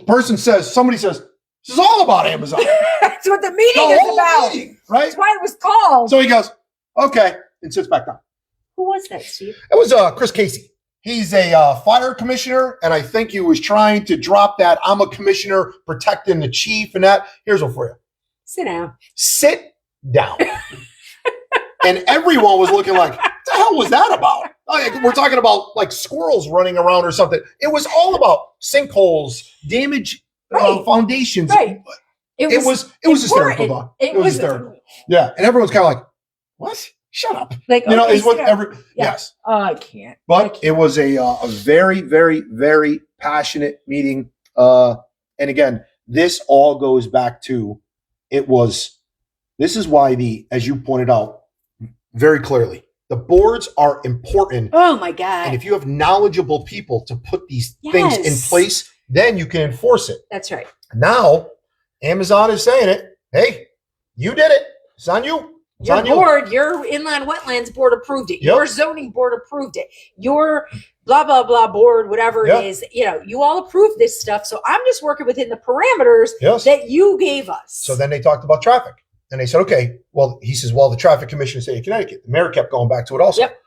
Somebody says, this is all about Amazon. That's what the meeting is about. Right? That's why it was called. So he goes, okay, and sits back down. Who was that, Steve? It was Chris Casey. He's a fire commissioner, and I think he was trying to drop that I'm a commissioner protecting the chief and that. Here's one for you. Sit down. Sit down. And everyone was looking like, what the hell was that about? We're talking about like squirrels running around or something. It was all about sinkholes, damage foundations. Right. It was hysterical, though. It was hysterical. Yeah. And everyone's kind of like, what? Shut up. Like, is what yes. Oh, I can't. But it was a very, very, very passionate meeting. And again, this all goes back to this is why as you pointed out very clearly, the boards are important. Oh my God. And if you have knowledgeable people to put these things in place, then you can enforce it. That's right. Now, Amazon is saying it. Hey, you did it. It's on you. Your inland wetlands board approved it. Yep. Your zoning board approved it. Your blah, blah, blah board, whatever it is, you all approved this stuff. So I'm just working within the parameters that you gave us. So then they talked about traffic. And they said, okay, he says, the Traffic Commission of the State of Connecticut. The mayor kept going back to it also. Yep.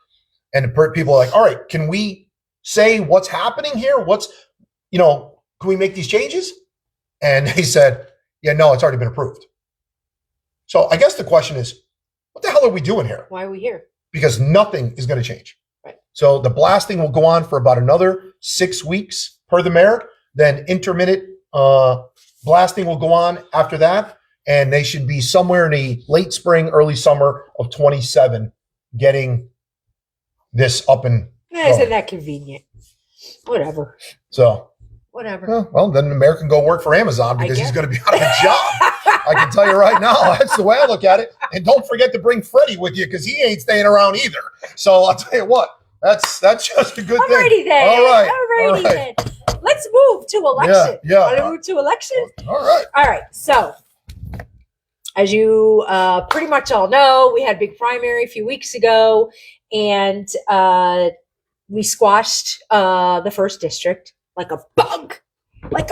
And the people are like, all right, can we say what's happening here? Can we make these changes? And they said, yeah, no, it's already been approved. So I guess the question is, what the hell are we doing here? Why are we here? Because nothing is going to change. Right. So the blasting will go on for about another 6 weeks per the mayor. Then intermittent blasting will go on after that. And they should be somewhere in the late spring, early summer of 27 getting this up and Isn't that convenient? Whatever. So. Whatever. Well, then the mayor can go work for Amazon because he's going to be out of a job. I can tell you right now. That's the way I look at it. And don't forget to bring Freddie with you because he ain't staying around either. So I'll tell you what, that's just a good thing. Alrighty then. All right. Then. Let's move to election. Yeah. Want to move to election? All right. All right. So, as you pretty much all know, we had a big primary a few weeks ago, and we squashed the first district. Like a bug, like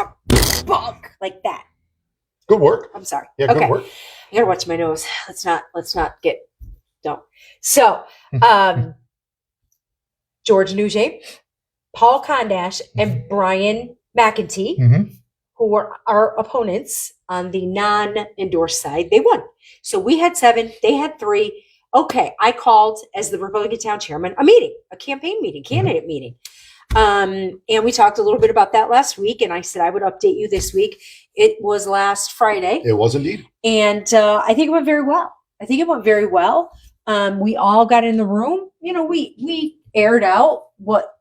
that. Good work. I'm sorry. Yeah, good work. I gotta watch my nose. Let's not get don't. So, George Nugent, Paul Kondash, and Brian McEntee, who were our opponents on the non-endorsed side, they won. So we had 7, they had 3. Okay, I called as the Republican town chairman a campaign meeting, candidate meeting. And we talked a little bit about that last week, and I said I would update you this week. It was last Friday. It was indeed. And I think it went very well. We all got in the room. We aired out what,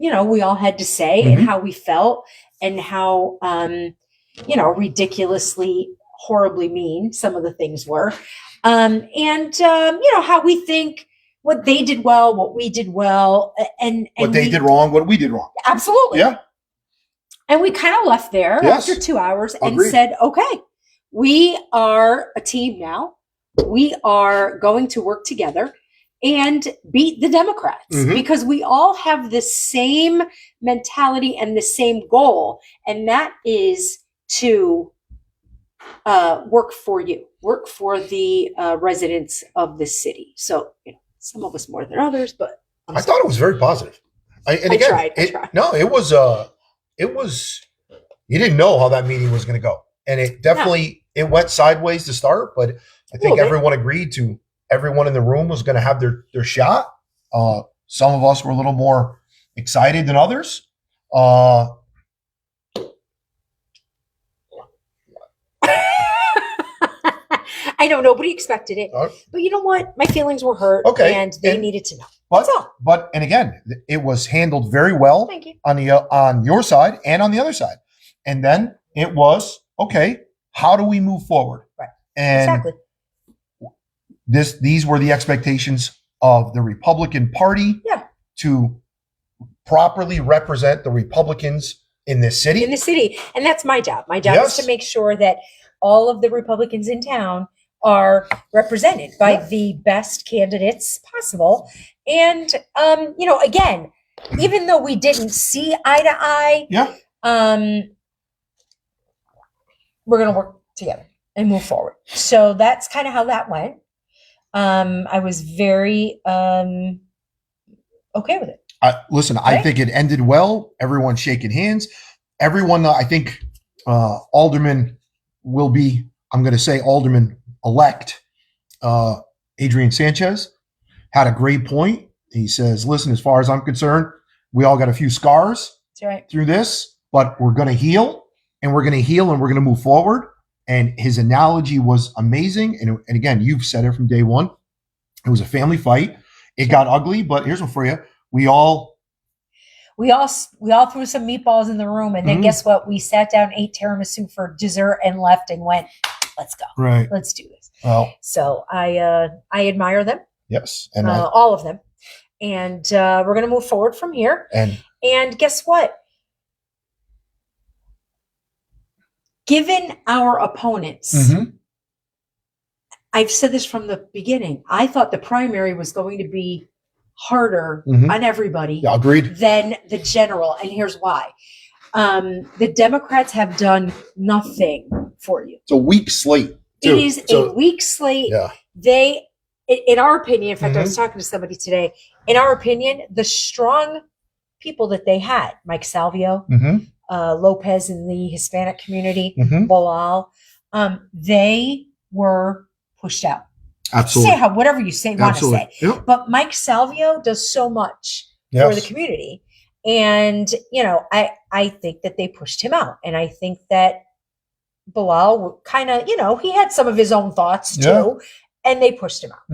we all had to say and how we felt and how, ridiculously, horribly mean some of the things were. How we think what they did well, what we did well, and what they did wrong, what we did wrong. Absolutely. Yeah. And we kind of left there after 2 hours and said, okay, we are a team now. We are going to work together and beat the Democrats because we all have the same mentality and the same goal. And that is to work for you, work for the residents of the city. So, some of us more than others, but I thought it was very positive. I tried. No, it was, you didn't know how that meeting was going to go. And it definitely, it went sideways to start, but I think everyone agreed to, everyone in the room was going to have their shot. Some of us were a little more excited than others. I know nobody expected it, but you know what? My feelings were hurt, and they needed to know. That's all. But again, it was handled very well. Thank you. On your side and on the other side, and then it was okay. How do we move forward? Right. And these were the expectations of the Republican Party to properly represent the Republicans in this city. And that's my job. My job is to make sure that all of the Republicans in town are represented by the best candidates possible. And, again, even though we didn't see eye to eye, we're going to work together and move forward. So that's kind of how that went. I was very okay with it. Listen, I think it ended well. Everyone shaking hands. Everyone, I think Alderman will be, I'm going to say Alderman-elect Adrian Sanchez had a great point. He says, listen, as far as I'm concerned, we all got a few scars through this, but we're going to heal, and we're going to move forward. And his analogy was amazing. And again, you've said it from day one. It was a family fight. It got ugly, but here's one for you. We all threw some meatballs in the room, and then guess what? We sat down, ate tiramisu for dessert, and left and went, let's go. Right. Let's do this. Well, so I admire them. Yes. And all of them. And we're going to move forward from here. And guess what? Given our opponents, I've said this from the beginning. I thought the primary was going to be harder on everybody than the general. And here's why. The Democrats have done nothing for you. It's a weak slate. Too. It is a weak slate. Yeah. They, in our opinion, in fact, I was talking to somebody today, in our opinion, the strong people that they had, Mike Salvio, Lopez in the Hispanic community, Bilal, they were pushed out. Absolutely. Say whatever you want to say. Yep. But Mike Salvio does so much for the community. And, I think that they pushed him out. And I think that Bilal kind of, he had some of his own thoughts too. And they pushed him out.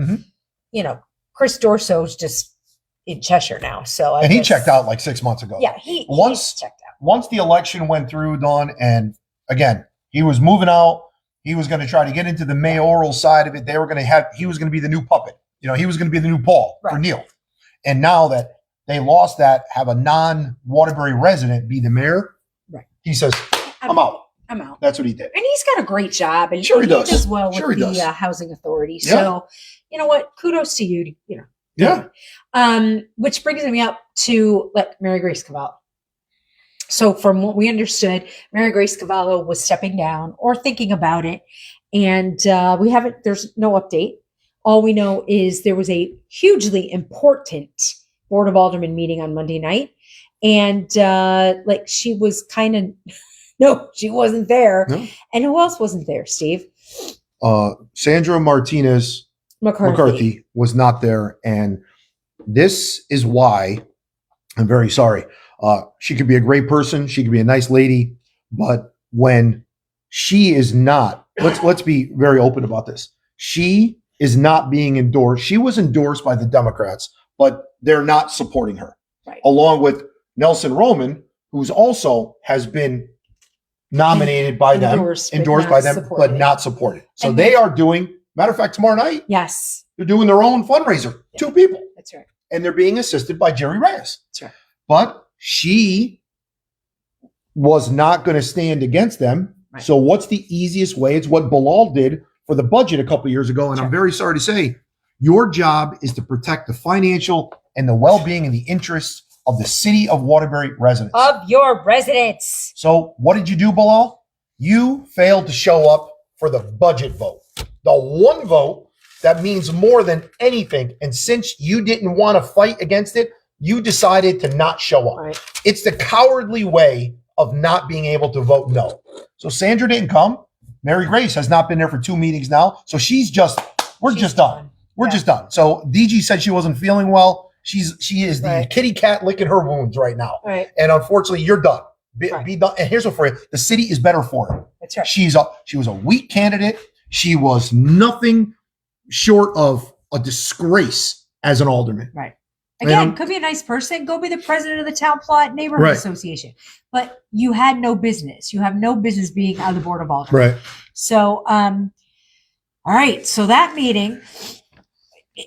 Chris Dorso's just in Cheshire now. So he checked out like 6 months ago. Yeah, he's checked out. Once the election went through, Dawn, and again, he was moving out. He was going to try to get into the mayoral side of it. He was going to be the new puppet. He was going to be the new Paul for Neil. And now that they lost that, have a non-Waterbury resident be the mayor. Right. He says, I'm out. That's what he did. And he's got a great job. And he does well with the housing authority. Yeah. So, you know what? Kudos to you. Yeah. Which brings me up to Mary Grace Cavallo. So from what we understood, Mary Grace Cavallo was stepping down or thinking about it. And there's no update. All we know is there was a hugely important Board of Aldermen meeting on Monday night. And she was kind of, no, she wasn't there. No. And who else wasn't there, Steve? Sandra Martinez McCarthy was not there. And this is why I'm very sorry. She could be a great person. She could be a nice lady. But when she is not, let's be very open about this. She is not being endorsed. She was endorsed by the Democrats, but they're not supporting her. Right. Along with Nelson Roman, who's also has been nominated by endorsed by them, but not supported. So they are doing, matter of fact, tomorrow night, yes, they're doing their own fundraiser. Yeah. 2 people. That's right. And they're being assisted by Jerry Reyes. That's right. But she was not going to stand against them. Right. So what's the easiest way? It's what Bilal did for the budget a couple of years ago. And I'm very sorry to say, your job is to protect the financial and the well-being and the interests of the city of Waterbury residents. Of your residents. So what did you do, Bilal? You failed to show up for the budget vote. The one vote that means more than anything. And since you didn't want to fight against it, you decided to not show up. Right. It's the cowardly way of not being able to vote no. So Sandra didn't come. Mary Grace has not been there for 2 meetings now. So she's just done. We're just done. So DG said she wasn't feeling well. She is the kitty cat licking her wounds right now. Right. And unfortunately, you're done. Be done. And here's what for you. The city is better for her. That's right. She was a weak candidate. She was nothing short of a disgrace as an alderman. Right. Again, could be a nice person. Go be the president of the town plot neighborhood association. But you had no business. You have no business being on the board of aldermen. Right. So, all right. So that meeting,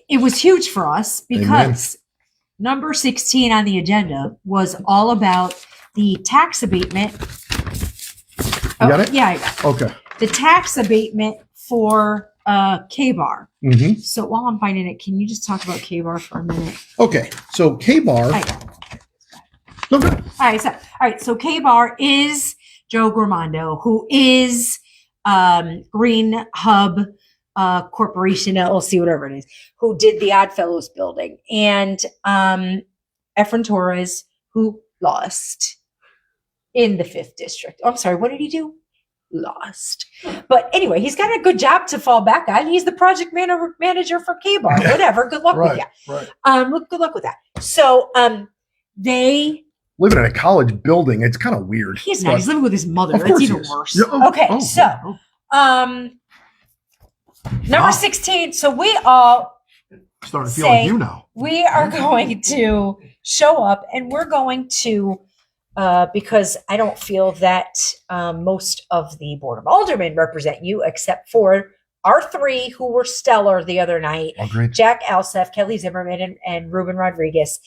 it was huge for us because number 16 on the agenda was all about the tax abatement. You got it? Yeah, I got it. Okay. The tax abatement for K-Bar. Mm-hmm. So while I'm finding it, can you just talk about K-Bar for a minute? Okay. So K-Bar. Okay. All right. So K-Bar is Joe Gramando, who is Green Hub Corporation, LLC, whatever it is, who did the Oddfellows building. And Efren Torres, who lost in the 5th district. Oh, I'm sorry. What did he do? Lost. But anyway, he's got a good job to fall back on. He's the project manager for K-Bar. Whatever. Good luck with you. Right. Good luck with that. So they living in a college building. It's kind of weird. He's not. He's living with his mother. That's even worse. Yeah, number 16. So we all starting to feel like you now. We are going to show up, and we're going to because I don't feel that most of the Board of Aldermen represent you, except for our 3 who were stellar the other night. Agreed. Jack Alsef, Kelly Zimmerman, and Ruben Rodriguez.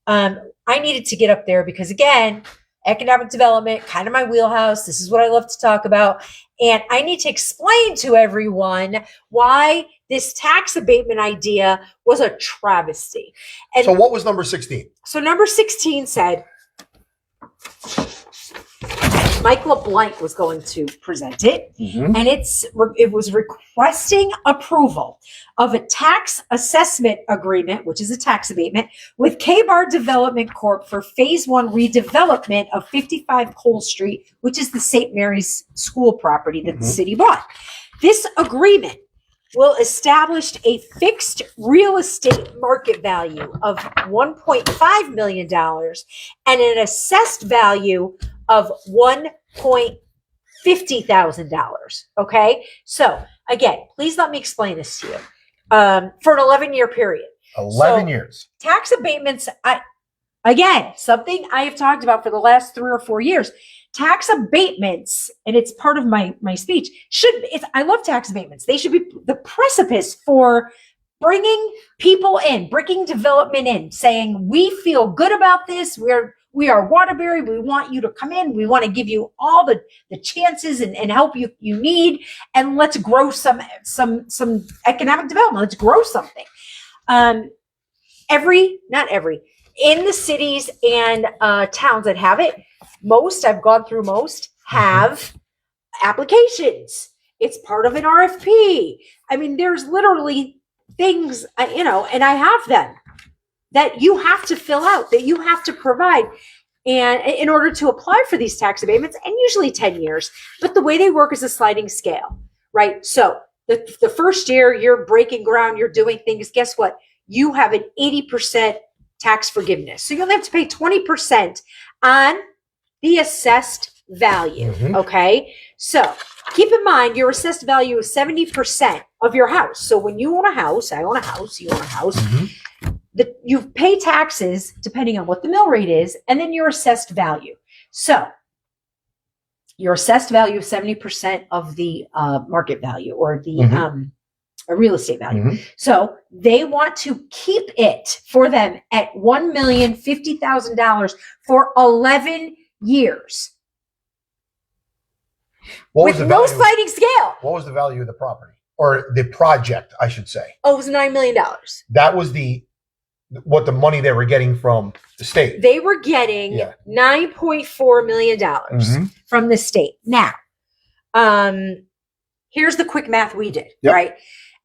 I needed to get up there because, again, economic development, kind of my wheelhouse. This is what I love to talk about. And I need to explain to everyone why this tax abatement idea was a travesty. And so what was number 16? So number 16 said Mike LeBlanc was going to present it, and it was requesting approval of a tax assessment agreement, which is a tax abatement, with K-Bar Development Corp for Phase 1 redevelopment of 55 Cole Street, which is the St. Mary's school property that the city bought. This agreement will establish a fixed real estate market value of $1.5 million and an assessed value of $1,050,000. Okay. So again, please let me explain this to you. For an 11-year period. 11 years. Tax abatements, again, something I have talked about for the last 3 or 4 years. Tax abatements, and it's part of my speech, I love tax abatements. They should be the precipice for bringing people in, bringing development in, saying, we feel good about this. We are Waterbury. We want you to come in. We want to give you all the chances and help you need. And let's grow some economic development. Let's grow something. Not every, in the cities and towns that have it, I've gone through most, have applications. It's part of an RFP. I mean, there's literally things, and I have them that you have to fill out, that you have to provide, and in order to apply for these tax abatements, and usually 10 years. But the way they work is a sliding scale, right? So the first year you're breaking ground, you're doing things. Guess what? You have an 80% tax forgiveness. So you only have to pay 20% on the assessed value. Okay. So keep in mind, your assessed value is 70% of your house. So when you own a house, I own a house, you own a house, you pay taxes depending on what the mill rate is, and then your assessed value. So your assessed value is 70% of the market value, or the real estate value. So they want to keep it for them at $1,050,000 for 11 years. With no sliding scale. What was the value of the property, or the project, I should say? Oh, it was $9 million. That was what the money they were getting from the state. They were getting $9.4 million from the state. Now, here's the quick math we did, right?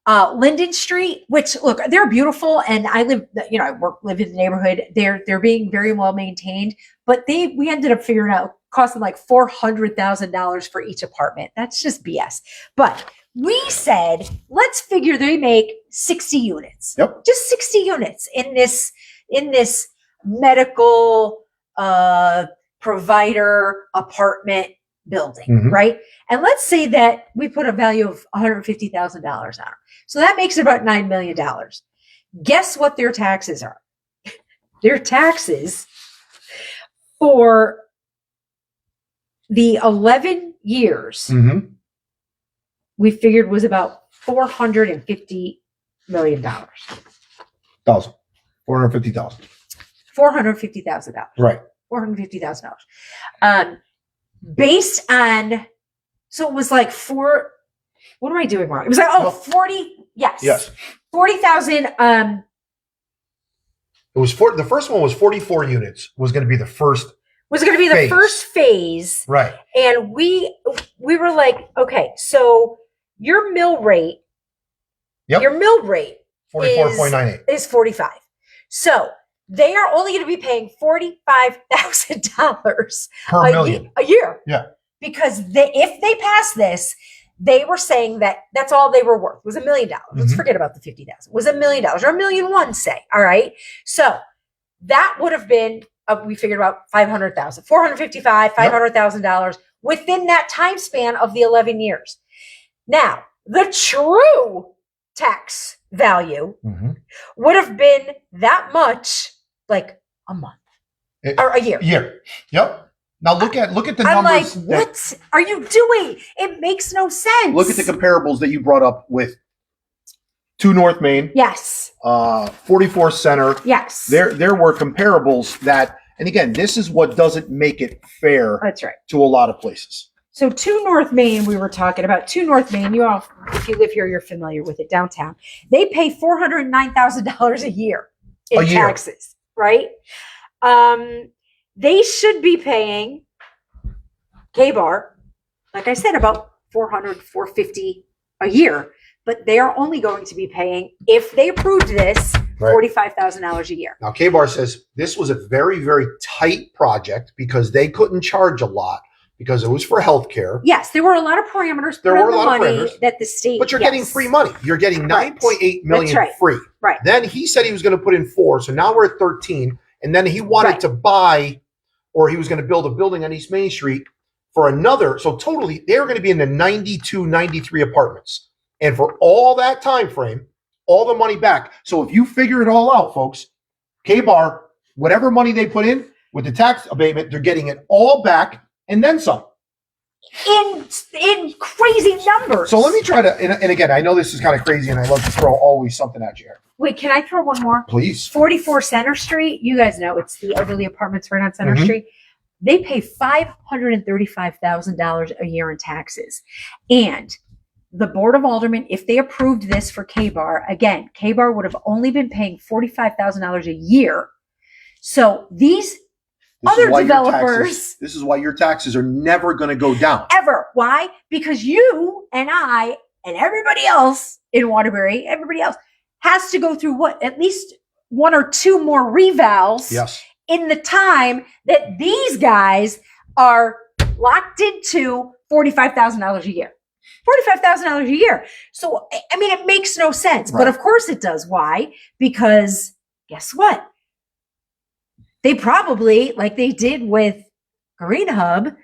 Linden Street, which, look, they're beautiful, and I live in the neighborhood. They're being very well maintained, but we ended up figuring out costing like $400,000 for each apartment. That's just BS. But we said, let's figure they make 60 units. Just 60 units in this medical provider apartment building, right? And let's say that we put a value of $150,000 on it. So that makes it about $9 million. Guess what their taxes are? Their taxes for the 11 years, we figured was about $450 million. $450,000. $450,000. Right. $450,000. Based on, so it was like what am I doing wrong? It was like, 40, yes. 40,000. It was the first one was 44 units, was going to be the first phase. Right. And we were like, okay, so your mill rate, 44.98 is 45. So they are only going to be paying $45,000 per million a year. Yeah. Because if they pass this, they were saying that that's all they were worth, was $1 million. Let's forget about the 50,000. Was $1 million, or $1.1 million, say. All right. So that would have been, we figured about $500,000, $455,000, $500,000 within that time span of the 11 years. Now, the true tax value would have been that much, like a month or a year. Yep. Now look at the I'm numbers. like, what are you doing? It makes no sense. Look at the comparables that you brought up with 2 North Main. Yes. 44 Center. Yes. There were comparables that, and again, this is what doesn't make it fair. That's right. To a lot of places. So 2 North Main, we were talking about 2 North Main. You all, if you live here, you're familiar with it, downtown. They pay $409,000 a year in taxes, right? They should be paying K-Bar, like I said, about $400, $450 a year, but they are only going to be paying, if they approved this, $45,000 a year. Now, K-Bar says this was a very, very tight project because they couldn't charge a lot because it was for healthcare. Yes, there were a lot of parameters. There were a lot of parameters that the state. But you're getting free money. You're getting $9.8 million free. Right. Then he said he was going to put in 4, so now we're at 13. And then he wanted to buy, or he was going to build a building on East Main Street for another. So totally, they were going to be in the 92, 93 apartments. And for all that time frame, all the money back. So if you figure it all out, folks, K-Bar, whatever money they put in with the tax abatement, they're getting it all back and then some. In crazy numbers. So let me try to, and again, I know this is kind of crazy and I love to throw always something at you. Wait, can I throw one more? Please. 44 Center Street. You guys know it's the elderly apartments right on Center Street. They pay $535,000 a year in taxes. And the Board of Aldermen, if they approved this for K-Bar, again, K-Bar would have only been paying $45,000 a year. So these other developers. This is why your taxes are never going to go down. Ever. Why? Because you and I and everybody else in Waterbury, everybody else has to go through what? At least one or two more revals. Yes. In the time that these guys are locked into $45,000 a year. $45,000 a year. So, I mean, it makes no sense. Right. But of course it does. Why? Because guess what? They probably, like they did with Green Hub,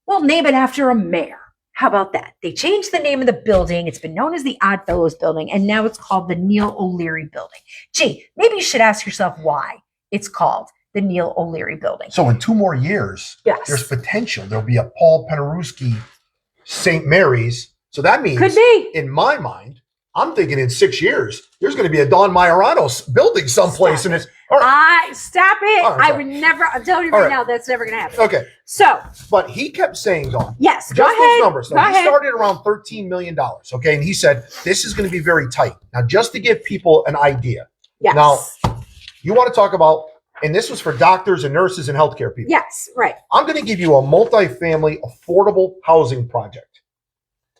will name it after a mayor. How about that? They changed the name of the building. It's been known as the Oddfellows Building, and now it's called the Neil O'Leary Building. Gee, maybe you should ask yourself why it's called the Neil O'Leary Building. So in 2 more years, there's potential. There'll be a Paul Penarewski St. Mary's. So that means, could be. In my mind, I'm thinking in 6 years, there's going to be a Don Majorano's building someplace. Stop and it's, all right. Stop it. Right, I would never, I'm telling you right now, that's never going to happen. Okay. So. But he kept saying, Don. Yes, just go ahead. those numbers. Now, he started around $13 million. Okay. And he said, this is going to be very tight. Now, just to give people an idea. Yes. Now, you want to talk about, and this was for doctors and nurses and healthcare people. Yes, right. I'm going to give you a multifamily affordable housing project.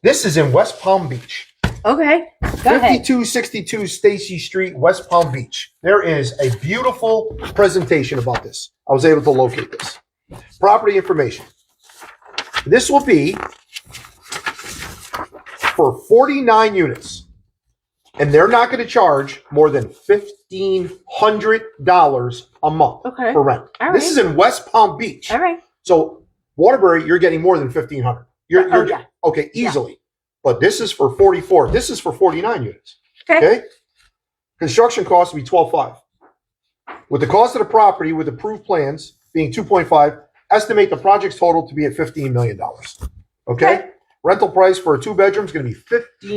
This is in West Palm Beach. Okay. Go 5262 Stacy Street, West Palm Beach. There is a beautiful presentation about this. I was able to locate this. Property information. This will be for 49 units. And they're not going to charge more than $1,500 a month for rent. All right. This is in West Palm Beach. All right. So Waterbury, you're getting more than $1,500. Okay, easily. Yeah. But this is for 44. This is for 49 units. Okay. Construction cost will be $12.5. With the cost of the property with approved plans being $2.5, estimate the project's total to be at $15 million. Okay. Rental price for a 2-bedroom is going to be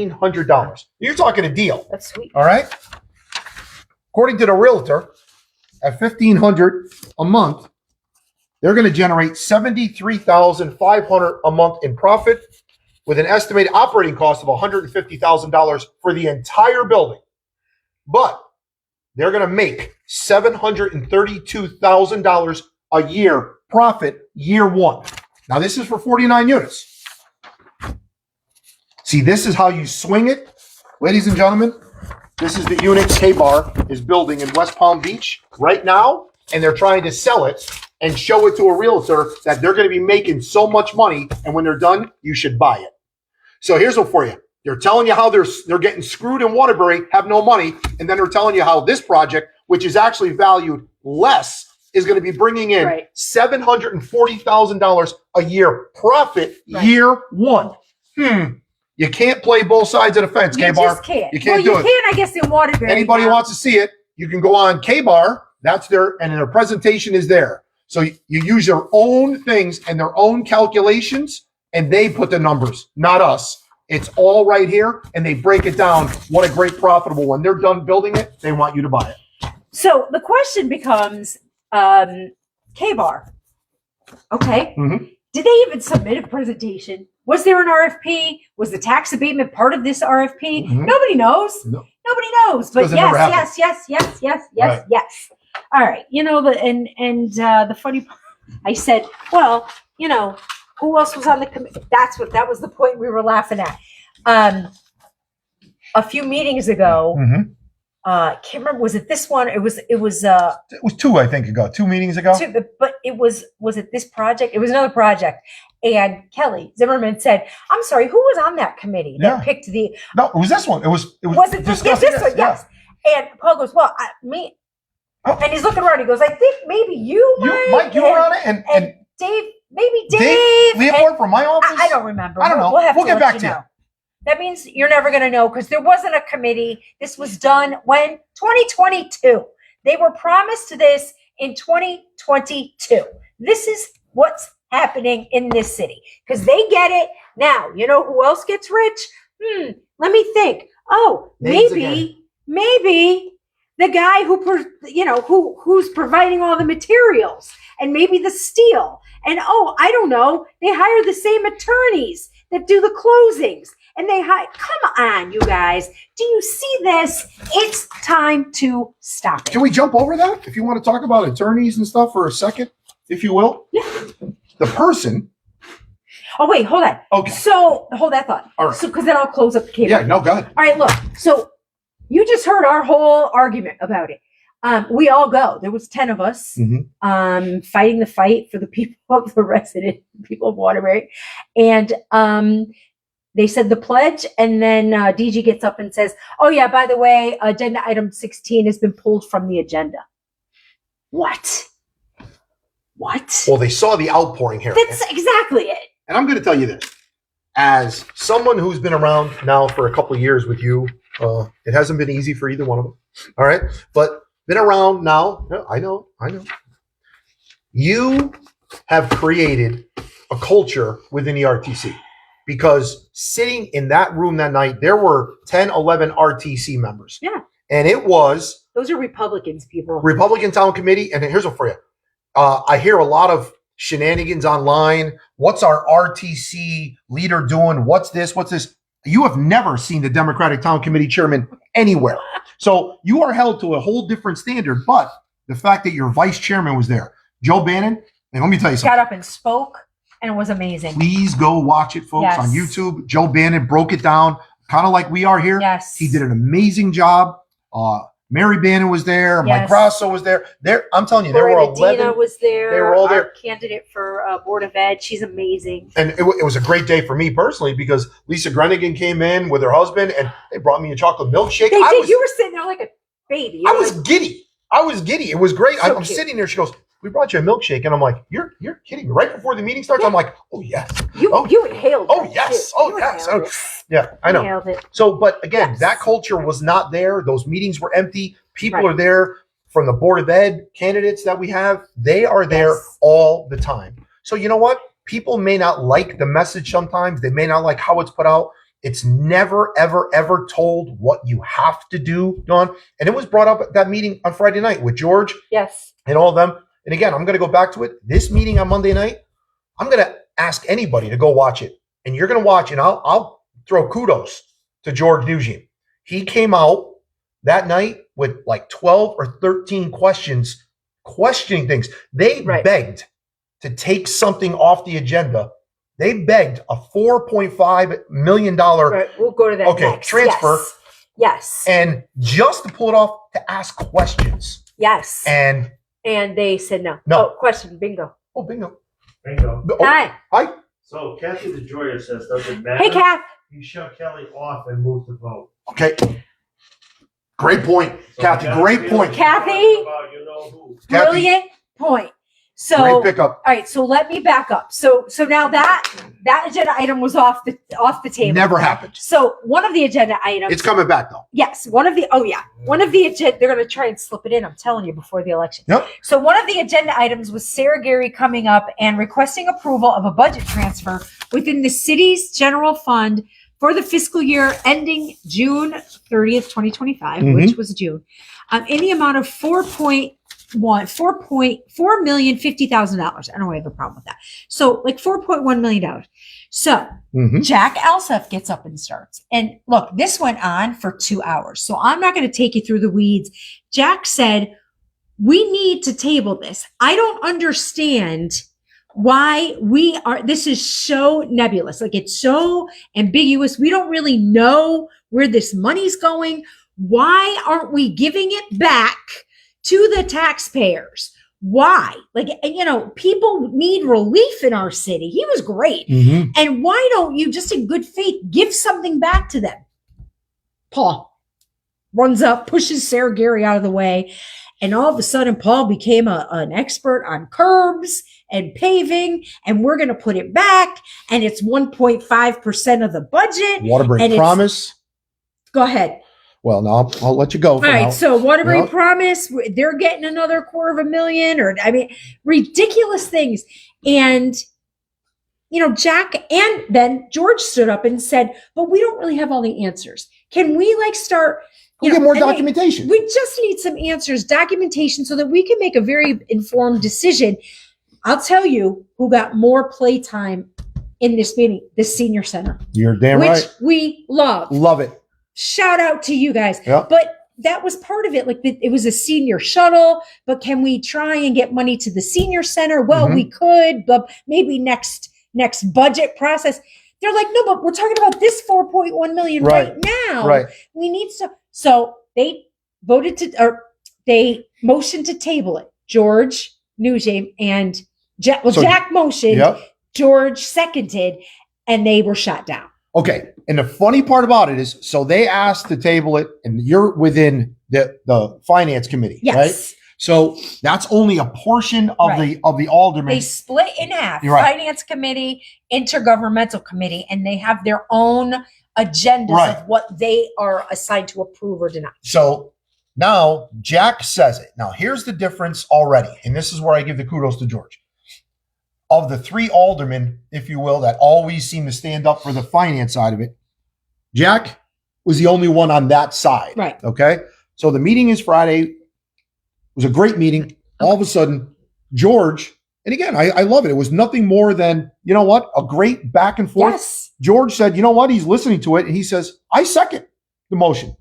$1,500. You're talking a deal. That's sweet. All right. According to the realtor, at $1,500 a month, they're going to generate $73,500 a month in profit, with an estimated operating cost of $150,000 for the entire building. But they're going to make $732,000 a year profit year one. Now, this is for 49 units. See, this is how you swing it. Ladies and gentlemen, this is the unit K-Bar is building in West Palm Beach right now, and they're trying to sell it and show it to a realtor that they're going to be making so much money, and when they're done, you should buy it. So here's what for you. They're telling you how they're getting screwed in Waterbury, have no money, and then they're telling you how this project, which is actually valued less, is going to be bringing in $740,000 a year profit year one. You can't play both sides of the fence, K-Bar. You just can't. You can't do it. You can, I guess, in Waterbury. Anybody who wants to see it, you can go on K-Bar. That's and their presentation is there. So you use your own things and their own calculations, and they put the numbers, not us. It's all right here, and they break it down. What a great profitable. When they're done building it, they want you to buy it. So the question becomes, K-Bar. Okay. Did they even submit a presentation? Was there an RFP? Was the tax abatement part of this RFP? Nobody knows. No. Nobody knows. But yes. All right. You know, the funny part, I said, well, you know, who else was on the committee? That was the point we were laughing at. A few meetings ago, can't remember, was it this one? It was 2, I think, ago. 2 meetings ago. But was it this project? It was another project. And Kelly Zimmerman said, I'm sorry, who was on that committee that picked the... No, it was this one. It was it this one? Yes. And Paul goes, well, me. And he's looking around. He goes, I think maybe you Mike, you were on it? And Dave, maybe Dave. Leopold from my office? I don't remember. I don't know. We'll get back to you. That means you're never going to know because there wasn't a committee. This was done when 2022. They were promised this in 2022. This is what's happening in this city because they get it now. You know who else gets rich? Let me think. Oh, maybe the guy who's providing all the materials and maybe the steel. And I don't know. They hire the same attorneys that do the closings. And come on, you guys. Do you see this? It's time to stop it. Can we jump over that? If you want to talk about attorneys and stuff for a second, if you will. Yeah. The person. Oh, wait, hold on. Okay. So hold that thought. All right. So, because then I'll close up the cable. Yeah, no, go ahead. All right, look. So you just heard our whole argument about it. We all go. There was 10 of us fighting the fight for the people of the resident people of Waterbury. And they said the pledge, and then DG gets up and says, oh, yeah, by the way, agenda item 16 has been pulled from the agenda. What? Well, they saw the outpouring here. That's exactly it. And I'm going to tell you this. As someone who's been around now for a couple of years with you, it hasn't been easy for either one of them. All right? But been around now. I know. You have created a culture within the RTC. Because sitting in that room that night, there were 10, 11 RTC members. Yeah. And it was... Those are Republicans, people. Republican Town Committee. And here's one for you. I hear a lot of shenanigans online. What's our RTC leader doing? What's this? You have never seen the Democratic Town Committee chairman anywhere. So you are held to a whole different standard. But the fact that your vice chairman was there, Joe Bannon, and let me tell you something. Got up and spoke. And it was amazing. Please go watch it, folks, on YouTube. Joe Bannon broke it down, kind of like we are here. Yes. He did an amazing job. Mary Bannon was there. Mike Grasso was there. I'm telling you, there were 11. Dina was there. They were all there. Our candidate for Board of Ed. She's amazing. And it was a great day for me personally because Lisa Grenigan came in with her husband and they brought me a chocolate milkshake. They did. You were sitting there like a baby. I was giddy. It was great. So I'm sitting there. She goes, we brought you a milkshake. And I'm like, you're kidding me. Right before the meeting starts, I'm like, oh, yes. You inhaled it. Oh, yes. Oh, yes. Yeah, I know. Nailed it. So, but again, that culture was not there. Those meetings were empty. People are there from the Board of Ed candidates that we have. They are there all the time. So you know what? People may not like the message sometimes. They may not like how it's put out. It's never, ever, ever told what you have to do, Dawn. And it was brought up at that meeting on Friday night with George. Yes. And all of them. And again, I'm going to go back to it. This meeting on Monday night, I'm going to ask anybody to go watch it. And you're going to watch, and I'll throw kudos to George Nugent. He came out that night with like 12 or 13 questions, questioning things. They begged to take something off the agenda. They begged a $4.5 million we'll go to that next. transfer. Yes. And just to pull it off, to ask questions. Yes. And they said no. No. Oh, question. Bingo. Oh, bingo. Bingo. Oh, Hi. So Kathy DeJoya says, does it matter? Hey, Kath. You shut Kelly off and move the vote. Okay. Great point, So Kathy. Great point. Kathy. About you know who. Kathy, Brilliant point. So, great pickup. all right. So let me back up. So now that agenda item was off the table. Never happened. So one of the agenda items. It's coming back though. Yes. One of the agenda. They're going to try and slip it in. I'm telling you before the election. Yep. So one of the agenda items was Sarah Gary coming up and requesting approval of a budget transfer within the city's general fund for the fiscal year ending June 30th, 2025, which was June, in the amount of $4,050,000. I don't have a problem with that. So like $4.1 million. So Jack Alseth gets up and starts. And look, this went on for 2 hours. So I'm not going to take you through the weeds. Jack said, we need to table this. I don't understand why this is so nebulous. Like it's so ambiguous. We don't really know where this money's going. Why aren't we giving it back to the taxpayers? Why? Like, people need relief in our city. He was great. And why don't you just in good faith give something back to them? Paul runs up, pushes Sarah Gary out of the way. And all of a sudden, Paul became an expert on curbs and paving, and we're going to put it back. And it's 1.5% of the budget. Waterbury Promise. Go ahead. Well, no, I'll let you go. All right. So Waterbury Promise, they're getting another $250,000, or I mean, ridiculous things. And Jack and then George stood up and said, "But we don't really have all the answers. Can we start?" We get more documentation. We just need some answers, documentation, so that we can make a very informed decision. I'll tell you who got more playtime in this meeting: the senior center. You're damn right. Which we love. Love it. Shout out to you guys. Yep. But that was part of it. It was a senior shuttle, but can we try and get money to the senior center? Well, we could, but maybe next budget process. They're like, no, but we're talking about this 4.1 million right now. Right. We need to. So they they motioned to table it. George Nugent and Jack motioned. Yep. George seconded, and they were shot down. Okay. And the funny part about it is, so they asked to table it, and you're within the finance committee, right? So that's only a portion of the aldermen. They split in half, right. Finance committee, intergovernmental committee, and they have their own agendas of what they are assigned to approve or deny. So now Jack says it. Now here's the difference already. And this is where I give the kudos to George. Of the three aldermen, if you will, that always seem to stand up for the finance side of it, Jack was the only one on that side. Right. Okay. So the meeting is Friday. It was a great meeting. All of a sudden, George, and again, I love it. It was nothing more than, you know what, a great back and forth. Yes. George said, you know what, he's listening to it. And he says, I second the motion.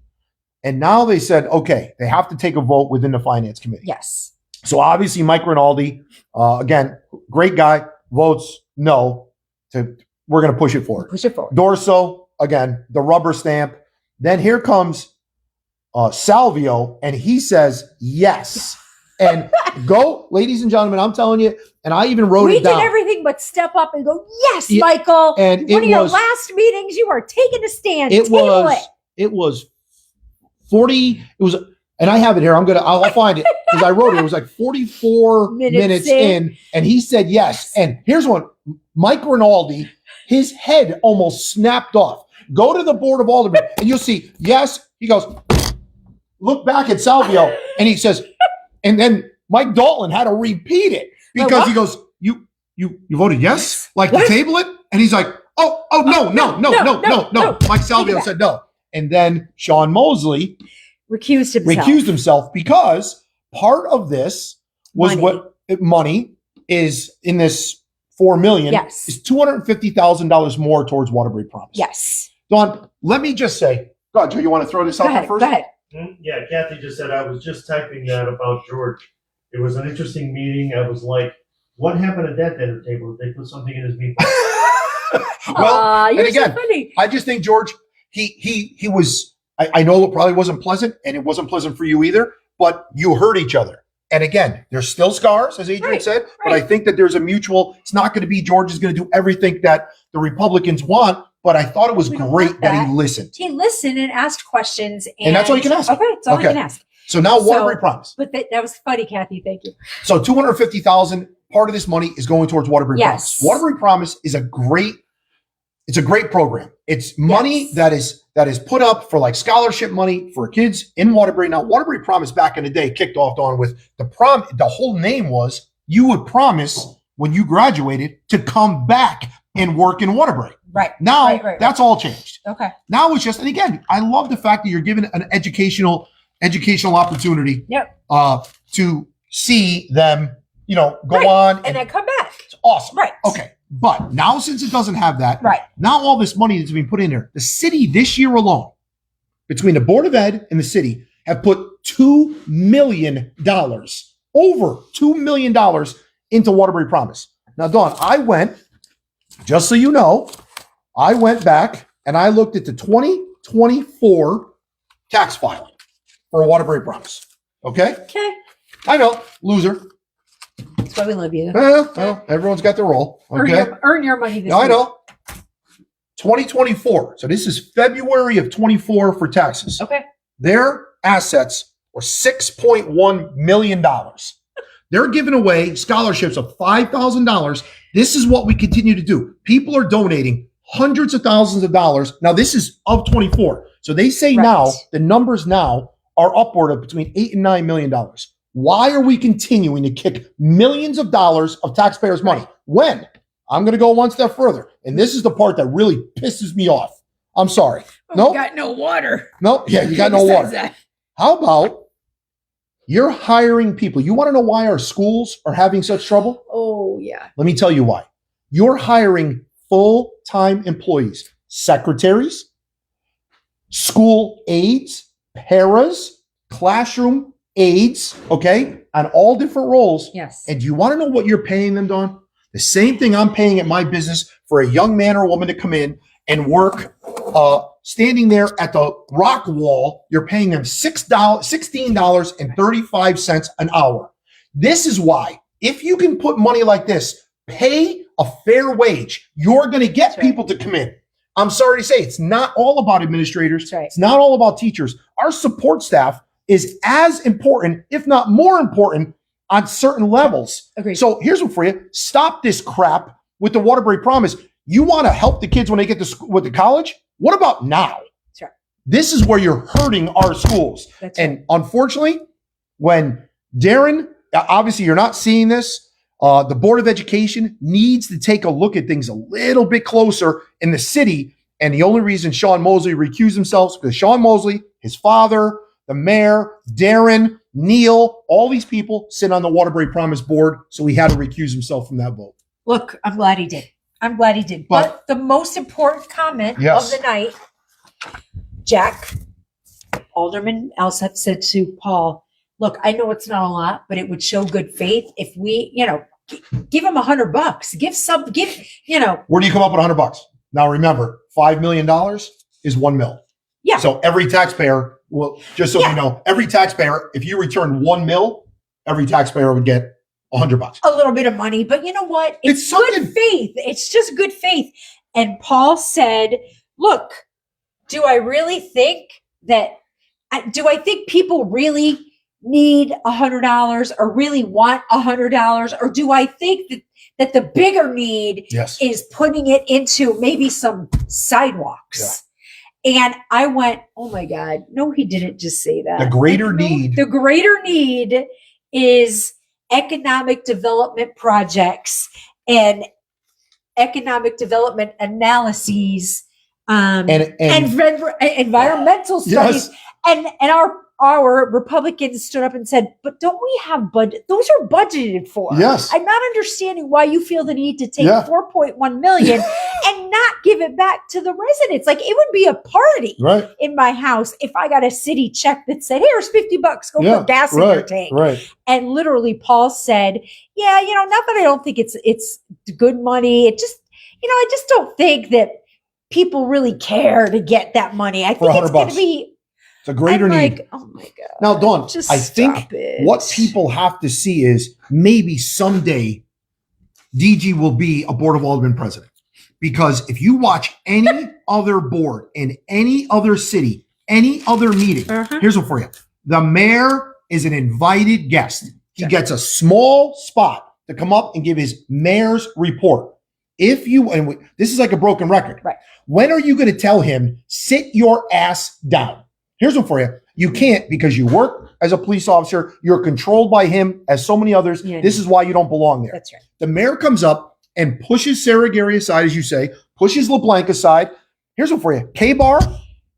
And now they said, okay, they have to take a vote within the finance committee. Yes. So obviously Mike Rinaldi, again, great guy, votes no. We're going to push it forward. Push it forward. Dorso, again, the rubber stamp. Then here comes Salvio, and he says yes. And go, ladies and gentlemen, I'm telling you, and I even wrote it down. We did everything but step up and go, yes, Michael. And one of your last meetings, you are taking a stand. It was 40. It was, and I have it here. I'll find it because I wrote it. It was like 44 minutes in, and he said yes. And here's one: Mike Rinaldi, his head almost snapped off. Go to the Board of Aldermen, and you'll see yes. He goes, look back at Salvio, and he says, and then Mike Dalton had to repeat it because he goes, you voted yes, to table it, and he's like, oh no. Mike Salvio said no, and then Sean Mosley recused himself because part of this was money is in this $4 million is $250,000 more towards Waterbury Promise. Yes. Dawn, let me just say, go ahead, Joe, you want to throw this out there first? Go ahead. Yeah, Kathy just said, I was just typing that about George. It was an interesting meeting. I was like, what happened at that dinner table? Did they put something in his meatball? Well, you're and again, so funny. I just think George, he was, I know it probably wasn't pleasant, and it wasn't pleasant for you either, but you heard each other. And again, there's still scars, as Adrian said, but I think that there's a mutual, it's not going to be George is going to do everything that the Republicans want, but I thought it was great that he listened. He listened and asked questions. And that's all you can ask. Okay, that's all you can ask. So now Waterbury Promise. But that was funny, Kathy. Thank you. So $250,000, part of this money is going towards Waterbury Promise. Waterbury Promise is a great program. It's money that is put up for scholarship money for kids in Waterbury. Now, Waterbury Promise back in the day kicked off on with the whole name was you would promise when you graduated to come back and work in Waterbury. Right. Now that's all changed. Okay. Now it's just, and again, I love the fact that you're given an educational opportunity to see them, go on and then come back. It's awesome. Right. Okay. But now, since it doesn't have that, right now all this money that's being put in there, the city this year alone, between the Board of Ed and the city, have put $2 million, over $2 million into Waterbury Promise. Now, Dawn, I went, just so you know, I went back and I looked at the 2024 tax filing for Waterbury Promise. Okay? Okay. I know, loser. That's why we love you. Well, everyone's got their role. Okay. Earn your money this week. I know. 2024. So this is February of 24 for taxes. Okay. Their assets or $6.1 million. They're giving away scholarships of $5,000. This is what we continue to do. People are donating hundreds of thousands of dollars. Now, this is of 24. So they say now, the numbers now are upward of between $8 and $9 million. Why are we continuing to kick millions of dollars of taxpayers' money? When? I'm going to go one step further. And this is the part that really pisses me off. I'm sorry. No, got no water. No, yeah, you got no water. How about you're hiring people? You want to know why our schools are having such trouble? Oh, yeah. Let me tell you why. You're hiring full-time employees, secretaries, school aides, paras, classroom aides, okay, on all different roles. Yes. And do you want to know what you're paying them, Dawn? The same thing I'm paying at my business for a young man or woman to come in and work standing there at the rock wall. You're paying them $16.35 an hour. This is why, if you can put money like this, pay a fair wage, you're going to get people to come in. I'm sorry to say, it's not all about administrators. It's not all about teachers. Our support staff is as important, if not more important, on certain levels. Agreed. So here's one for you. Stop this crap with the Waterbury Promise. You want to help the kids when they get to school, with the college? What about now? That's right. This is where you're hurting our schools. That's and unfortunately, when Darren, obviously you're not seeing this, the Board of Education needs to take a look at things a little bit closer in the city. And the only reason Sean Mosley recused himself is because Sean Mosley, his father, the mayor, Darren, Neil, all these people sit on the Waterbury Promise board. So he had to recuse himself from that vote. Look, I'm glad he did. But the most important comment of the night, Jack, Alderman Alsep said to Paul, look, I know it's not a lot, but it would show good faith if we, give him $100. Where do you come up with $100? Now remember, $5 million is $1 million. Yeah. So every taxpayer will, just so you know, every taxpayer, if you return $1 million, every taxpayer would get $100. A little bit of money, but you know what? It's good faith. It's just good faith. And Paul said, look, do I think people really need $100 or really want $100? Or do I think that the bigger need is putting it into maybe some sidewalks? Yeah. And I went, oh my God, no, he didn't just say that. The greater need is economic development projects and economic development analyses and environmental studies. And our Republicans stood up and said, but don't we have budget? Those are budgeted for. Yes. I'm not understanding why you feel the need to take $4.1 million and not give it back to the residents. Like, it would be a party in my house if I got a city check that said, here's $50, go put gas in your tank. Right. And literally Paul said, not that I don't think it's good money. It just, I just don't think that people really care to get that money. I think it's going to be, it's a greater need. Like, oh my God. Now, Dawn, I think what people have to see is maybe someday DG will be a Board of Aldermen president. Because if you watch any other board in any other city, any other meeting, here's one for you. The mayor is an invited guest. He gets a small spot to come up and give his mayor's report. This is like a broken record. Right. When are you going to tell him, sit your ass down? Here's one for you. You can't, because you work as a police officer. You're controlled by him as so many others. Yeah, this is why you don't belong there. That's right. The mayor comes up and pushes Sarah Gary aside, as you say, pushes LeBlanc aside. Here's one for you. K-Bar,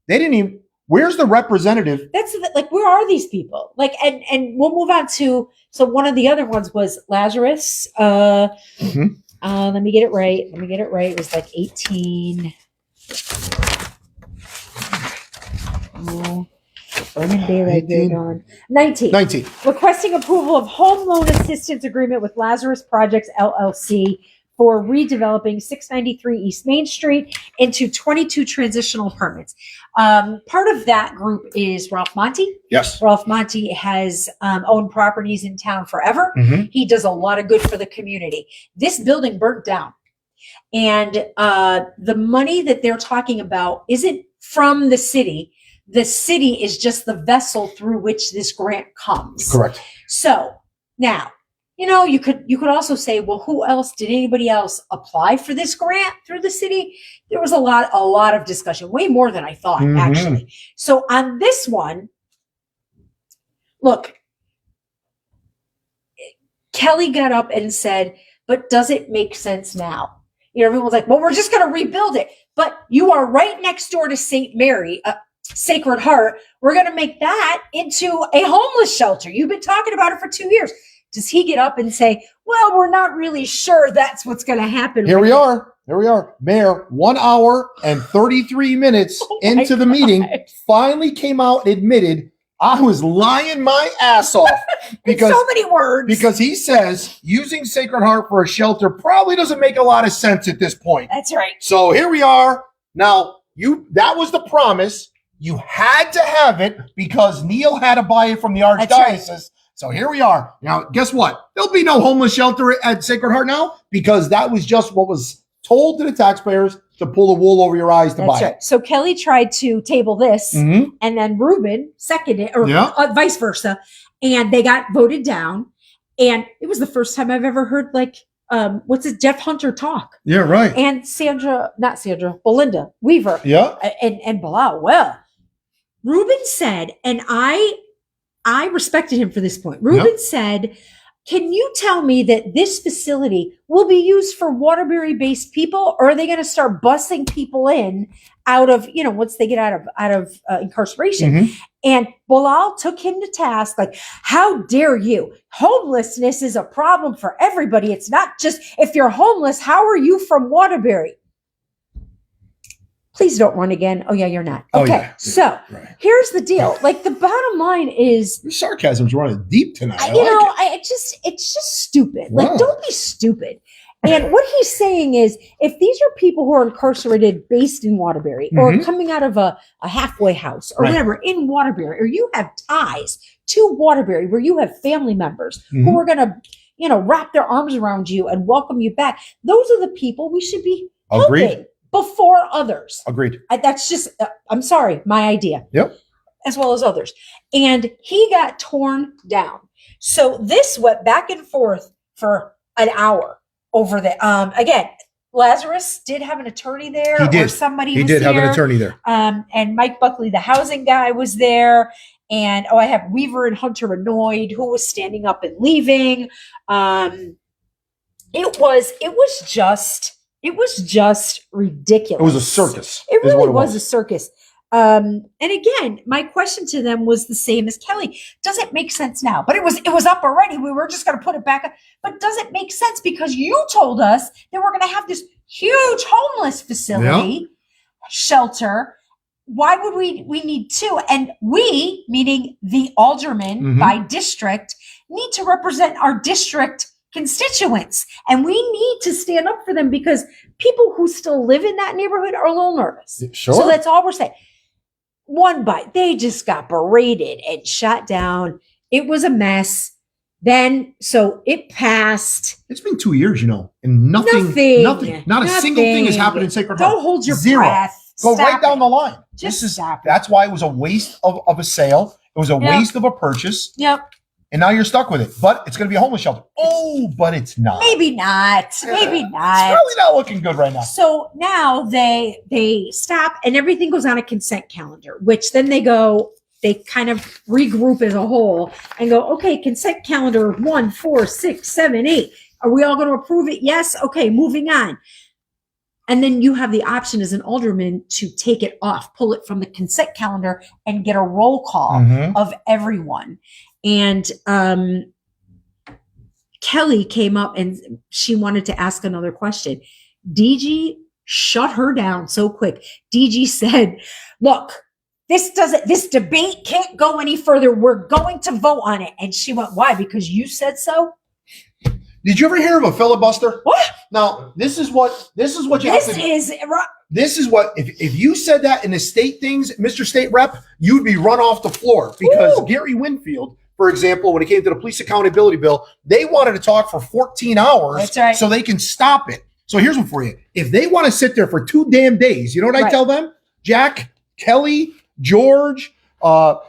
they didn't even, where's the representative? That's like, where are these people? Like, and we'll move on to, so one of the other ones was Lazarus. Let me get it right. It was like 18. Burning daylight there, Dawn. 19. Requesting approval of home loan assistance agreement with Lazarus Projects LLC for redeveloping 693 East Main Street into 22 transitional apartments. Part of that group is Ralph Monty. Yes. Ralph Monty has owned properties in town forever. He does a lot of good for the community. This building burnt down. And the money that they're talking about isn't from the city. the city is just the vessel through which this grant comes. Correct. So now, you could also say, well, who else, did anybody else apply for this grant through the city? There was a lot of discussion, way more than I thought, actually. So on this one, look, Kelly got up and said, but does it make sense now? Everyone's like, well, we're just going to rebuild it. But you are right next door to St. Mary, Sacred Heart. We're going to make that into a homeless shelter. You've been talking about it for 2 years. Does he get up and say, well, we're not really sure that's what's going to happen? Here we are. Mayor, 1 hour and 33 minutes into the meeting, finally came out and admitted I was lying my ass off because so many words. Because he says using Sacred Heart for a shelter probably doesn't make a lot of sense at this point. That's right. So here we are. Now, that was the promise. You had to have it because Neil had to buy it from the Archdiocese. Right. So here we are. Now, guess what? There'll be no homeless shelter at Sacred Heart now because that was just what was told to the taxpayers to pull the wool over your eyes to buy it. So Kelly tried to table this, and then Ruben seconded, or vice versa, and they got voted down. And it was the first time I've ever heard Jeff Hunter talk. Yeah, right. And Belinda Weaver. Yeah. And Bilal. Well, Ruben said, and I respected him for this point. Ruben said, can you tell me that this facility will be used for Waterbury-based people, or are they going to start busing people in out of, once they get out of incarceration? And Bilal took him to task, like, how dare you? Homelessness is a problem for everybody. It's not just if you're homeless, how are you from Waterbury? Please don't run again. Oh, yeah, you're not. Okay, so here's the deal. Like, the bottom line is... Your sarcasm's running deep tonight. It's just stupid. Wow. Like, don't be stupid. And what he's saying is, if these are people who are incarcerated based in Waterbury or coming out of a halfway house or whatever in Waterbury, or you have ties to Waterbury where you have family members who are going to, wrap their arms around you and welcome you back, those are the people we should be helping before others. Agreed. That's just, I'm sorry, my idea. Yep. As well as others. And he got torn down. So this went back and forth for an hour over the, again, Lazarus did have an attorney there. He did. Or somebody he was did there. have an attorney there. And Mike Buckley, the housing guy, was there. And I have Weaver and Hunter annoyed, who was standing up and leaving. It was just ridiculous. It was a circus. It really was a circus. And again, my question to them was the same as Kelly. Does it make sense now? But it was up already. We were just going to put it back up. But does it make sense? Because you told us that we're going to have this huge homeless facility, shelter. Why would we need two? And we, meaning the aldermen by district, need to represent our district constituents. And we need to stand up for them because people who still live in that neighborhood are a little nervous. Sure. So that's all we're saying. One bite. They just got berated and shot down. It was a mess. Then, so it passed. It's been 2 years, and nothing, not a single thing has happened in Sacred Heart. Don't hold your Zero. breath. Go Stop right down it. the line. Stop it. That's why it was a waste of a sale. It was a waste of a purchase. Yep. And now you're stuck with it. But it's going to be a homeless shelter. Oh, but it's not. Maybe not. Maybe not. It's probably not looking good right now. So now they stop and everything goes on a consent calendar, which then they kind of regroup as a whole and go, okay, consent calendar 1, 4, 6, 7, 8. Are we all going to approve it? Yes. Okay, moving on. And then you have the option as an alderman to take it off, pull it from the consent calendar and get a roll call of everyone. And Kelly came up and she wanted to ask another question. DG shut her down so quick. DG said, look, this debate can't go any further. We're going to vote on it. And she went, why? Because you said so? Did you ever hear of a filibuster? What? Now, this is what you have to do. This is what, if you said that in the state things, Mr. State Rep, you'd be run off the floor because Gary Winfield, for example, when it came to the police accountability bill, they wanted to talk for 14 hours so they can stop it. So here's one for you. If they want to sit there for 2 damn days, you know what I tell them? Jack, Kelly, George,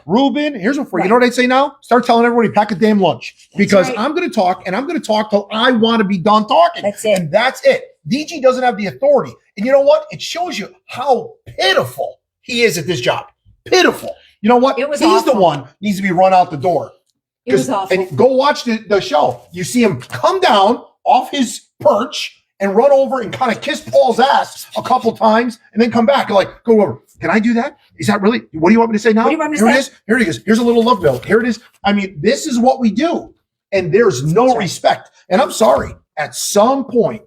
Ruben. Here's what for you know what I'd say now? Start telling everybody pack a damn lunch because I'm going to talk and I'm going to talk till I want to be done talking. That's it. And that's it. DG doesn't have the authority. And you know what? It shows you how pitiful he is at this job. Pitiful. You know what? He's awful. the one needs to be run out the door. It was awful. And go watch the show. You see him come down off his perch and run over and kind of kiss Paul's ass a couple times and then come back and like, go over. Can I do that? Is that really? What do you want me to say now? What do you want me to Here say? it is. Here it is. Here's a little love bill. Here it is. I mean, this is what we do. And there's no respect. And I'm sorry. At some point,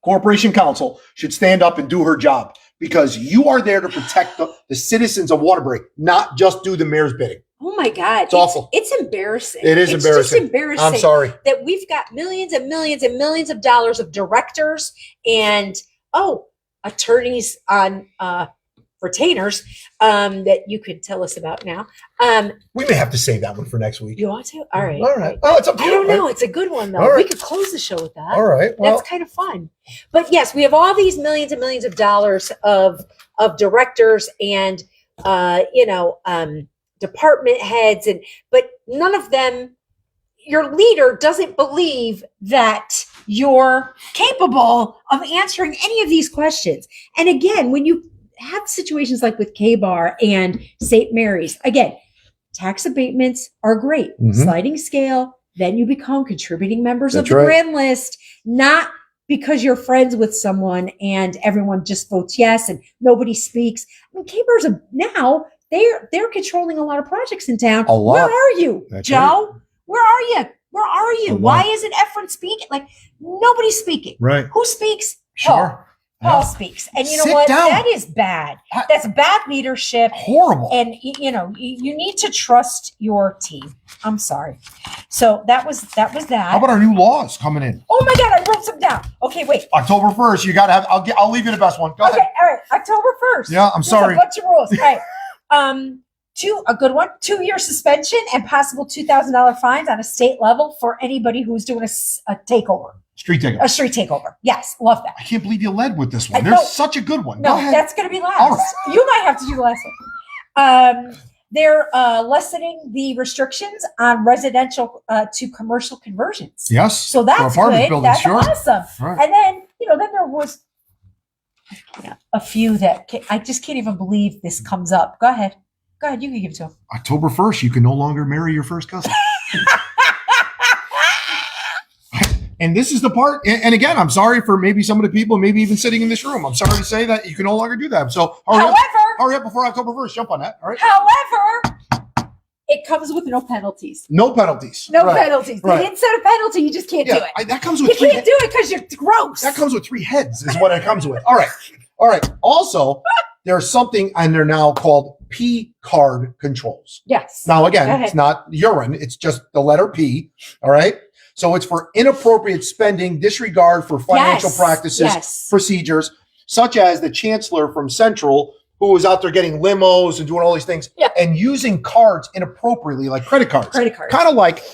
Corporation Counsel should stand up and do her job because you are there to protect the citizens of Waterbury, not just do the mayor's bidding. Oh my God. It's awful. It's embarrassing. It is embarrassing. It's just embarrassing. I'm sorry. That we've got millions and millions and millions of dollars of directors and, attorneys on retainers that you could tell us about now. We may have to save that one for next week. You want to? All right. All right. Oh, it's up to you. I don't know. It's a good one, though. All right. We could close the show with that. All right. Well, that's kind of fun. But yes, we have all these millions and millions of dollars of directors and department heads, but none of them. Your leader doesn't believe that you're capable of answering any of these questions. And again, when you have situations like with K-Bar and St. Mary's, again, tax abatements are great. Sliding scale, then you become contributing members of the grand list, not because you're friends with someone and everyone just votes yes and nobody speaks. I mean, K-Bar's now, they're controlling a lot of projects in town. A lot. Where are you, That's Joe? right. Where are you? Where are you? Why isn't Efren speaking? Like, nobody's speaking. Right. Who speaks? Sure. Paul speaks. And you know Sit what? down. That is bad. That's bad leadership. Horrible. And, you need to trust your team. I'm sorry. So that was that. How about our new laws coming in? Oh my God, I wrote some down. Okay, wait. October 1st, you got to have, I'll leave you the best one. Go ahead. All right. October 1st. Yeah, I'm sorry. There's a bunch of rules. All right. A good one, 2-year suspension and possible $2,000 fines on a state level for anybody who's doing a takeover. Street takeover. A street takeover. Yes, love that. I can't believe you led with this one. I There's know. such a good one. No, Go ahead. that's going to be last. All right. You might have to do the last one. They're lessening the restrictions on residential to commercial conversions. Yes. So that's apartment good. buildings, That's sure. awesome. Right. And then, then there was a few that I just can't even believe this comes up. Go ahead. You can give it to him. October 1st, you can no longer marry your first cousin. And this is the part, and again, I'm sorry for maybe some of the people, maybe even sitting in this room. I'm sorry to say that you can no longer do that. So hurry up before October 1st. Jump on that. All right. However, it comes with no penalties. No penalties. No penalties. They didn't set a penalty. You just can't do it. That comes with You can't do it because you're gross. That comes with 3 heads is what it comes with. All right. Also, there's something, and they're now called P card controls. Yes. Now, again, it's not urine. It's just the letter P. All right. So it's for inappropriate spending, disregard for financial practices, procedures, such as the chancellor from Central, who was out there getting limos and doing all these things and using cards inappropriately, like credit cards. Kind of like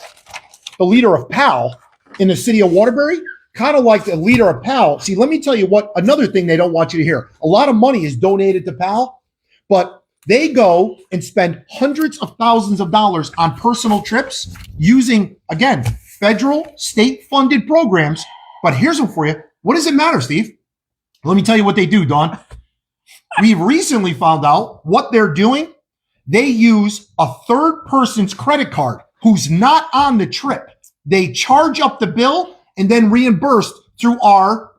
the leader of PAL in the city of Waterbury. Kind of like the leader of PAL. See, let me tell you what, another thing they don't want you to hear. A lot of money is donated to PAL, but they go and spend hundreds of thousands of dollars on personal trips using, again, federal, state-funded programs. But here's one for you. What does it matter, Steve? Let me tell you what they do, Dawn. We've recently found out what they're doing. They use a third person's credit card who's not on the trip. They charge up the bill and then reimbursed through our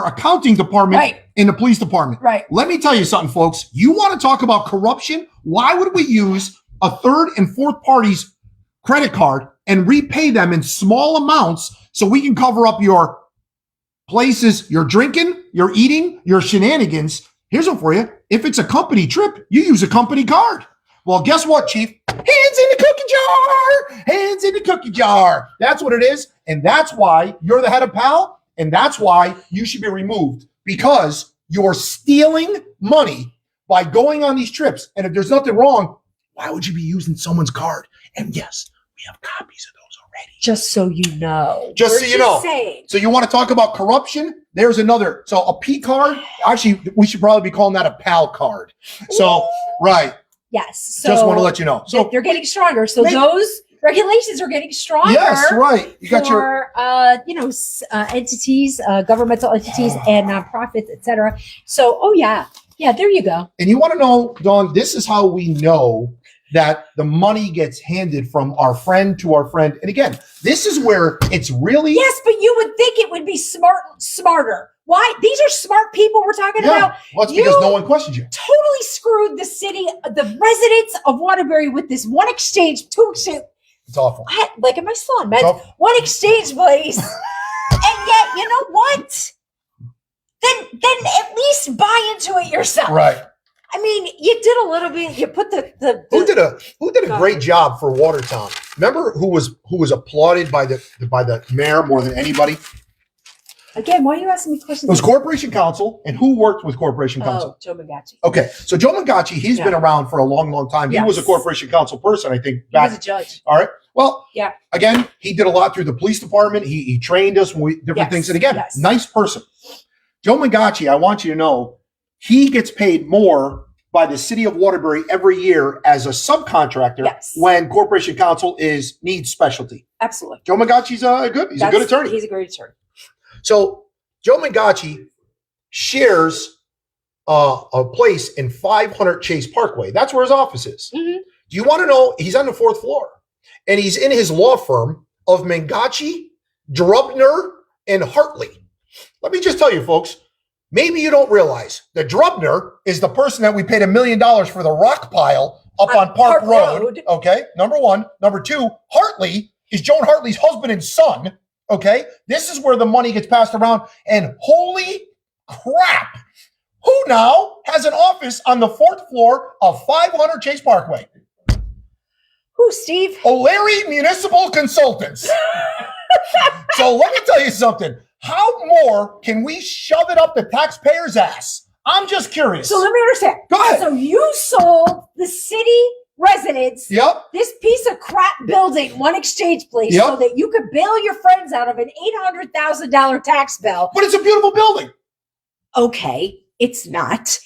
accounting department in the police department. Right. Let me tell you something, folks. You want to talk about corruption? Why would we use a third and fourth party's credit card and repay them in small amounts so we can cover up your places, your drinking, your eating, your shenanigans? Here's one for you. If it's a company trip, you use a company card. Well, guess what, Chief? Hands in the cookie jar. Hands in the cookie jar. That's what it is. And that's why you're the head of PAL. And that's why you should be removed, because you're stealing money by going on these trips. And if there's nothing wrong, why would you be using someone's card? And yes, we have copies of those already. Just so you know. Just so you know. So you want to talk about corruption? There's another. So a P card, actually, we should probably be calling that a PAL card. So, right. Yes. So just want to let you know. So they're getting stronger. So those regulations are getting stronger. Yes, right. You got entities, governmental entities, and nonprofits, etc. So, there you go. And you want to know, Dawn, this is how we know that the money gets handed from our friend to our friend. And again, this is where it's really but you would think it would be smarter. Why? These are smart people we're talking about. Well, it's because no one questions you. Totally screwed the city, the residents of Waterbury with this one exchange, two exchange. It's awful. Am I still on meds? One exchange place. And yet, you know what? Then at least buy into it yourself. Right. I mean, you did a little bit. You put the who did a great job for Watertown? Remember who was applauded by the mayor more than anybody? Again, why are you asking me questions? It was Corporation Counsel, and who worked with Corporation Counsel? Joe Mangachi. Okay, so Joe Mangachi, he's been around for a long, long time. He was a Corporation Counsel person, I think. He was a judge. All right. Well, again, he did a lot through the police department. He trained us when different things. And again, nice person. Joe Mangachi, I want you to know, he gets paid more by the city of Waterbury every year as a subcontractor when Corporation Counsel needs specialty. Absolutely. Joe Mangachi's a good attorney. He's a great attorney. So Joe Mangachi shares a place in 500 Chase Parkway. That's where his office is. Mm-hmm. Do you want to know? He's on the 4th floor, and he's in his law firm of Mangachi, Drubner, and Hartley. Let me just tell you, folks, maybe you don't realize that Drubner is the person that we paid $1 million for the rock pile up on Park Road. Okay, number one. Number two, Hartley is Joan Hartley's husband and son. Okay, this is where the money gets passed around. And holy crap, who now has an office on the 4th floor of 500 Chase Parkway? Who, Steve? O'Leary Municipal Consultants. So let me tell you something. How more can we shove it up the taxpayer's ass? I'm just curious. So let me understand. Go ahead. So you sold the city residents this piece of crap building, one exchange place, so that you could bail your friends out of an $800,000 tax bill. But it's a beautiful building. Okay, it's not.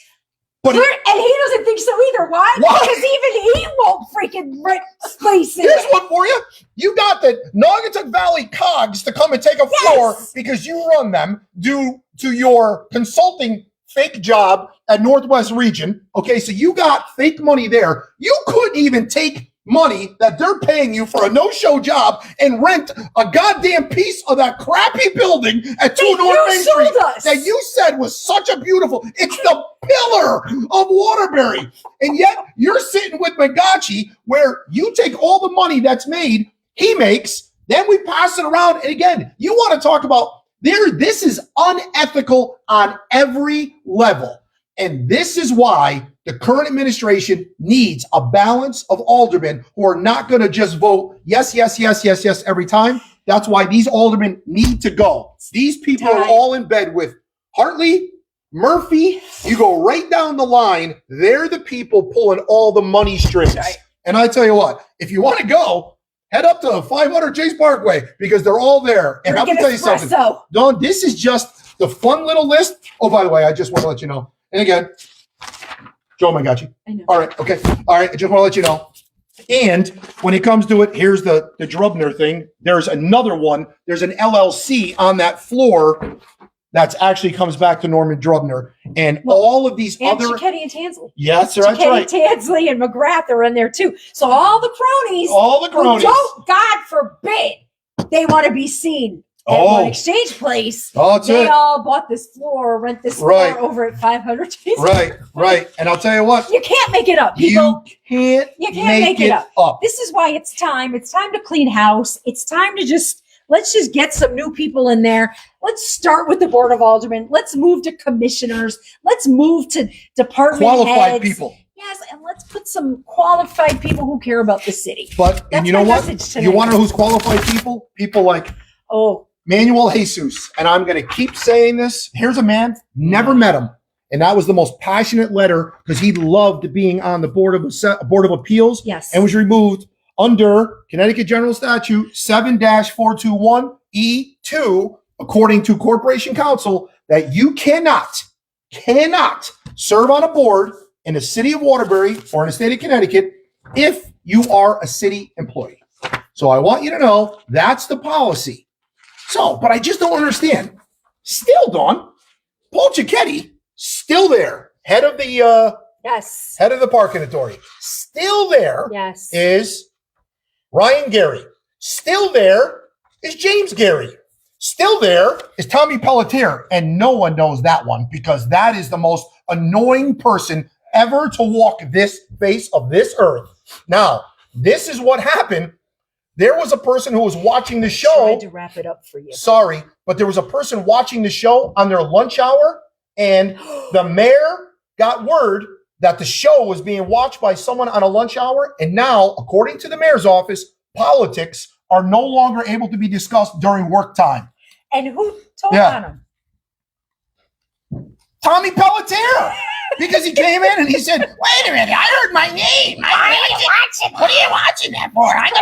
But and he doesn't think so either. Why? Because even he won't freaking rent space in Here's one for you. You got the Naugatuck Valley Cogs to come and take a floor because you run them due to your consulting fake job at Northwest Region. Okay, so you got fake money there. You couldn't even take money that they're paying you for a no-show job and rent a goddamn piece of that crappy building at 2 North Main Street that you said was such a beautiful, it's the pillar of Waterbury. And yet you're sitting with Mangachi where you take all the money that's made, he makes, then we pass it around. And again, you want to talk about this is unethical on every level. And this is why the current administration needs a balance of aldermen who are not going to just vote yes, yes, yes, yes, yes every time. That's why these aldermen need to go. These people are all in bed with Hartley, Murphy. You go right down the line. They're the people pulling all the money strings. Right. And I tell you what, if you want to go, head up to 500 Chase Parkway because they're all there. And I'm going to tell you something. Dawn, this is just the fun little list. Oh, by the way, I just want to let you know. And again, Joe Mangachi. I know. All right. Okay. All right. I just want to let you know. And when it comes to it, here's the Drubner thing. There's another one. There's an LLC on that floor that actually comes back to Norman Drubner. And all of these other... Chichetti and Tansley. Yes, that's right. Tansley and McGrath are in there too. So all the cronies... who don't, God forbid, they want to be seen at one exchange place. They all bought this floor, rent this floor over at 500 Chase. Right. And I'll tell you what. You can't make it up, people. You can't make it up. This is why it's time. It's time to clean house. It's time to let's just get some new people in there. Let's start with the Board of Aldermen. Let's move to commissioners. Let's move to department qualified heads. people. Yes, and let's put some qualified people who care about the city. And you know what? You want to know who's qualified people? People like Manuel Jesus. And I'm going to keep saying this. Here's a man, never met him. And that was the most passionate letter because he loved being on the Board of Appeals. Yes. And was removed under Connecticut General Statute 7-421E2, according to Corporation Counsel, that you cannot serve on a board in the city of Waterbury or in the state of Connecticut if you are a city employee. So I want you to know that's the policy. So, but I just don't understand. Still, Dawn, Paul Cicchetti, still there, head of the parking authority. Still there is Ryan Gary. Still there is James Gary. Still there is Tommy Pelletier. And no one knows that one because that is the most annoying person ever to walk this face of this earth. Now, this is what happened. There was a person who was watching the show. Trying to wrap it up for you. Sorry, but there was a person watching the show on their lunch hour, and the mayor got word that the show was being watched by someone on a lunch hour, and now, according to the mayor's office, politics are no longer able to be discussed during work time. And who told on him? Tommy Pelletier. Because he came in and he said, wait a minute, I heard my name. What are you watching that for? I'm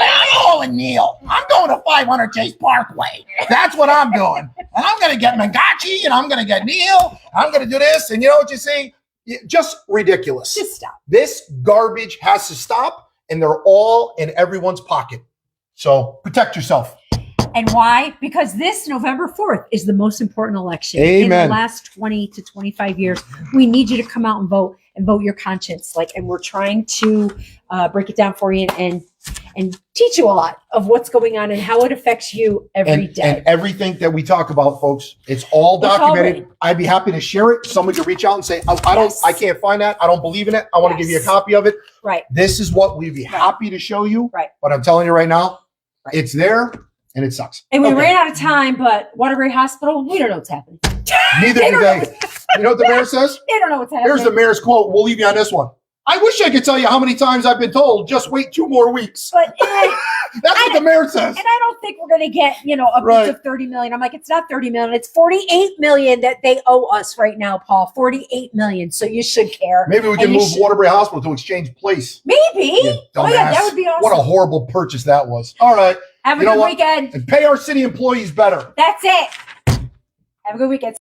going to Neil. I'm going to 500 Chase Parkway. That's what I'm doing. And I'm going to get Mangachi and I'm going to get Neil. I'm going to do this. And you know what you see? Just ridiculous. Just stop. This garbage has to stop, and they're all in everyone's pocket. So protect yourself. And why? Because this November 4th is the most important election in the last 20 to 25 years. We need you to come out and vote your conscience. And we're trying to break it down for you and teach you a lot of what's going on and how it affects you every day. And everything that we talk about, folks, it's all documented. I'd be happy to share it. Somebody could reach out and say, I can't find that. I don't believe in it. I want to give you a copy of it. Right. This is what we'd be happy to show you. Right. But I'm telling you right now, it's there. And it sucks. And we ran out of time, but Waterbury Hospital, we don't know what's happening. Neither do they. You know what the mayor says? They don't know what's happening. Here's the mayor's quote. We'll leave you on this one. I wish I could tell you how many times I've been told, just wait 2 more weeks. But that's what the mayor says. And I don't think we're going to get, a piece of 30 million. I'm like, it's not 30 million. It's 48 million that they owe us right now, Paul. 48 million. So you should care. Maybe we can move Waterbury Hospital to Exchange Place. Maybe. Oh, yeah, that would be awesome. What a horrible purchase that was. All right. Have a good weekend. And pay our city employees better. That's it. Have a good weekend.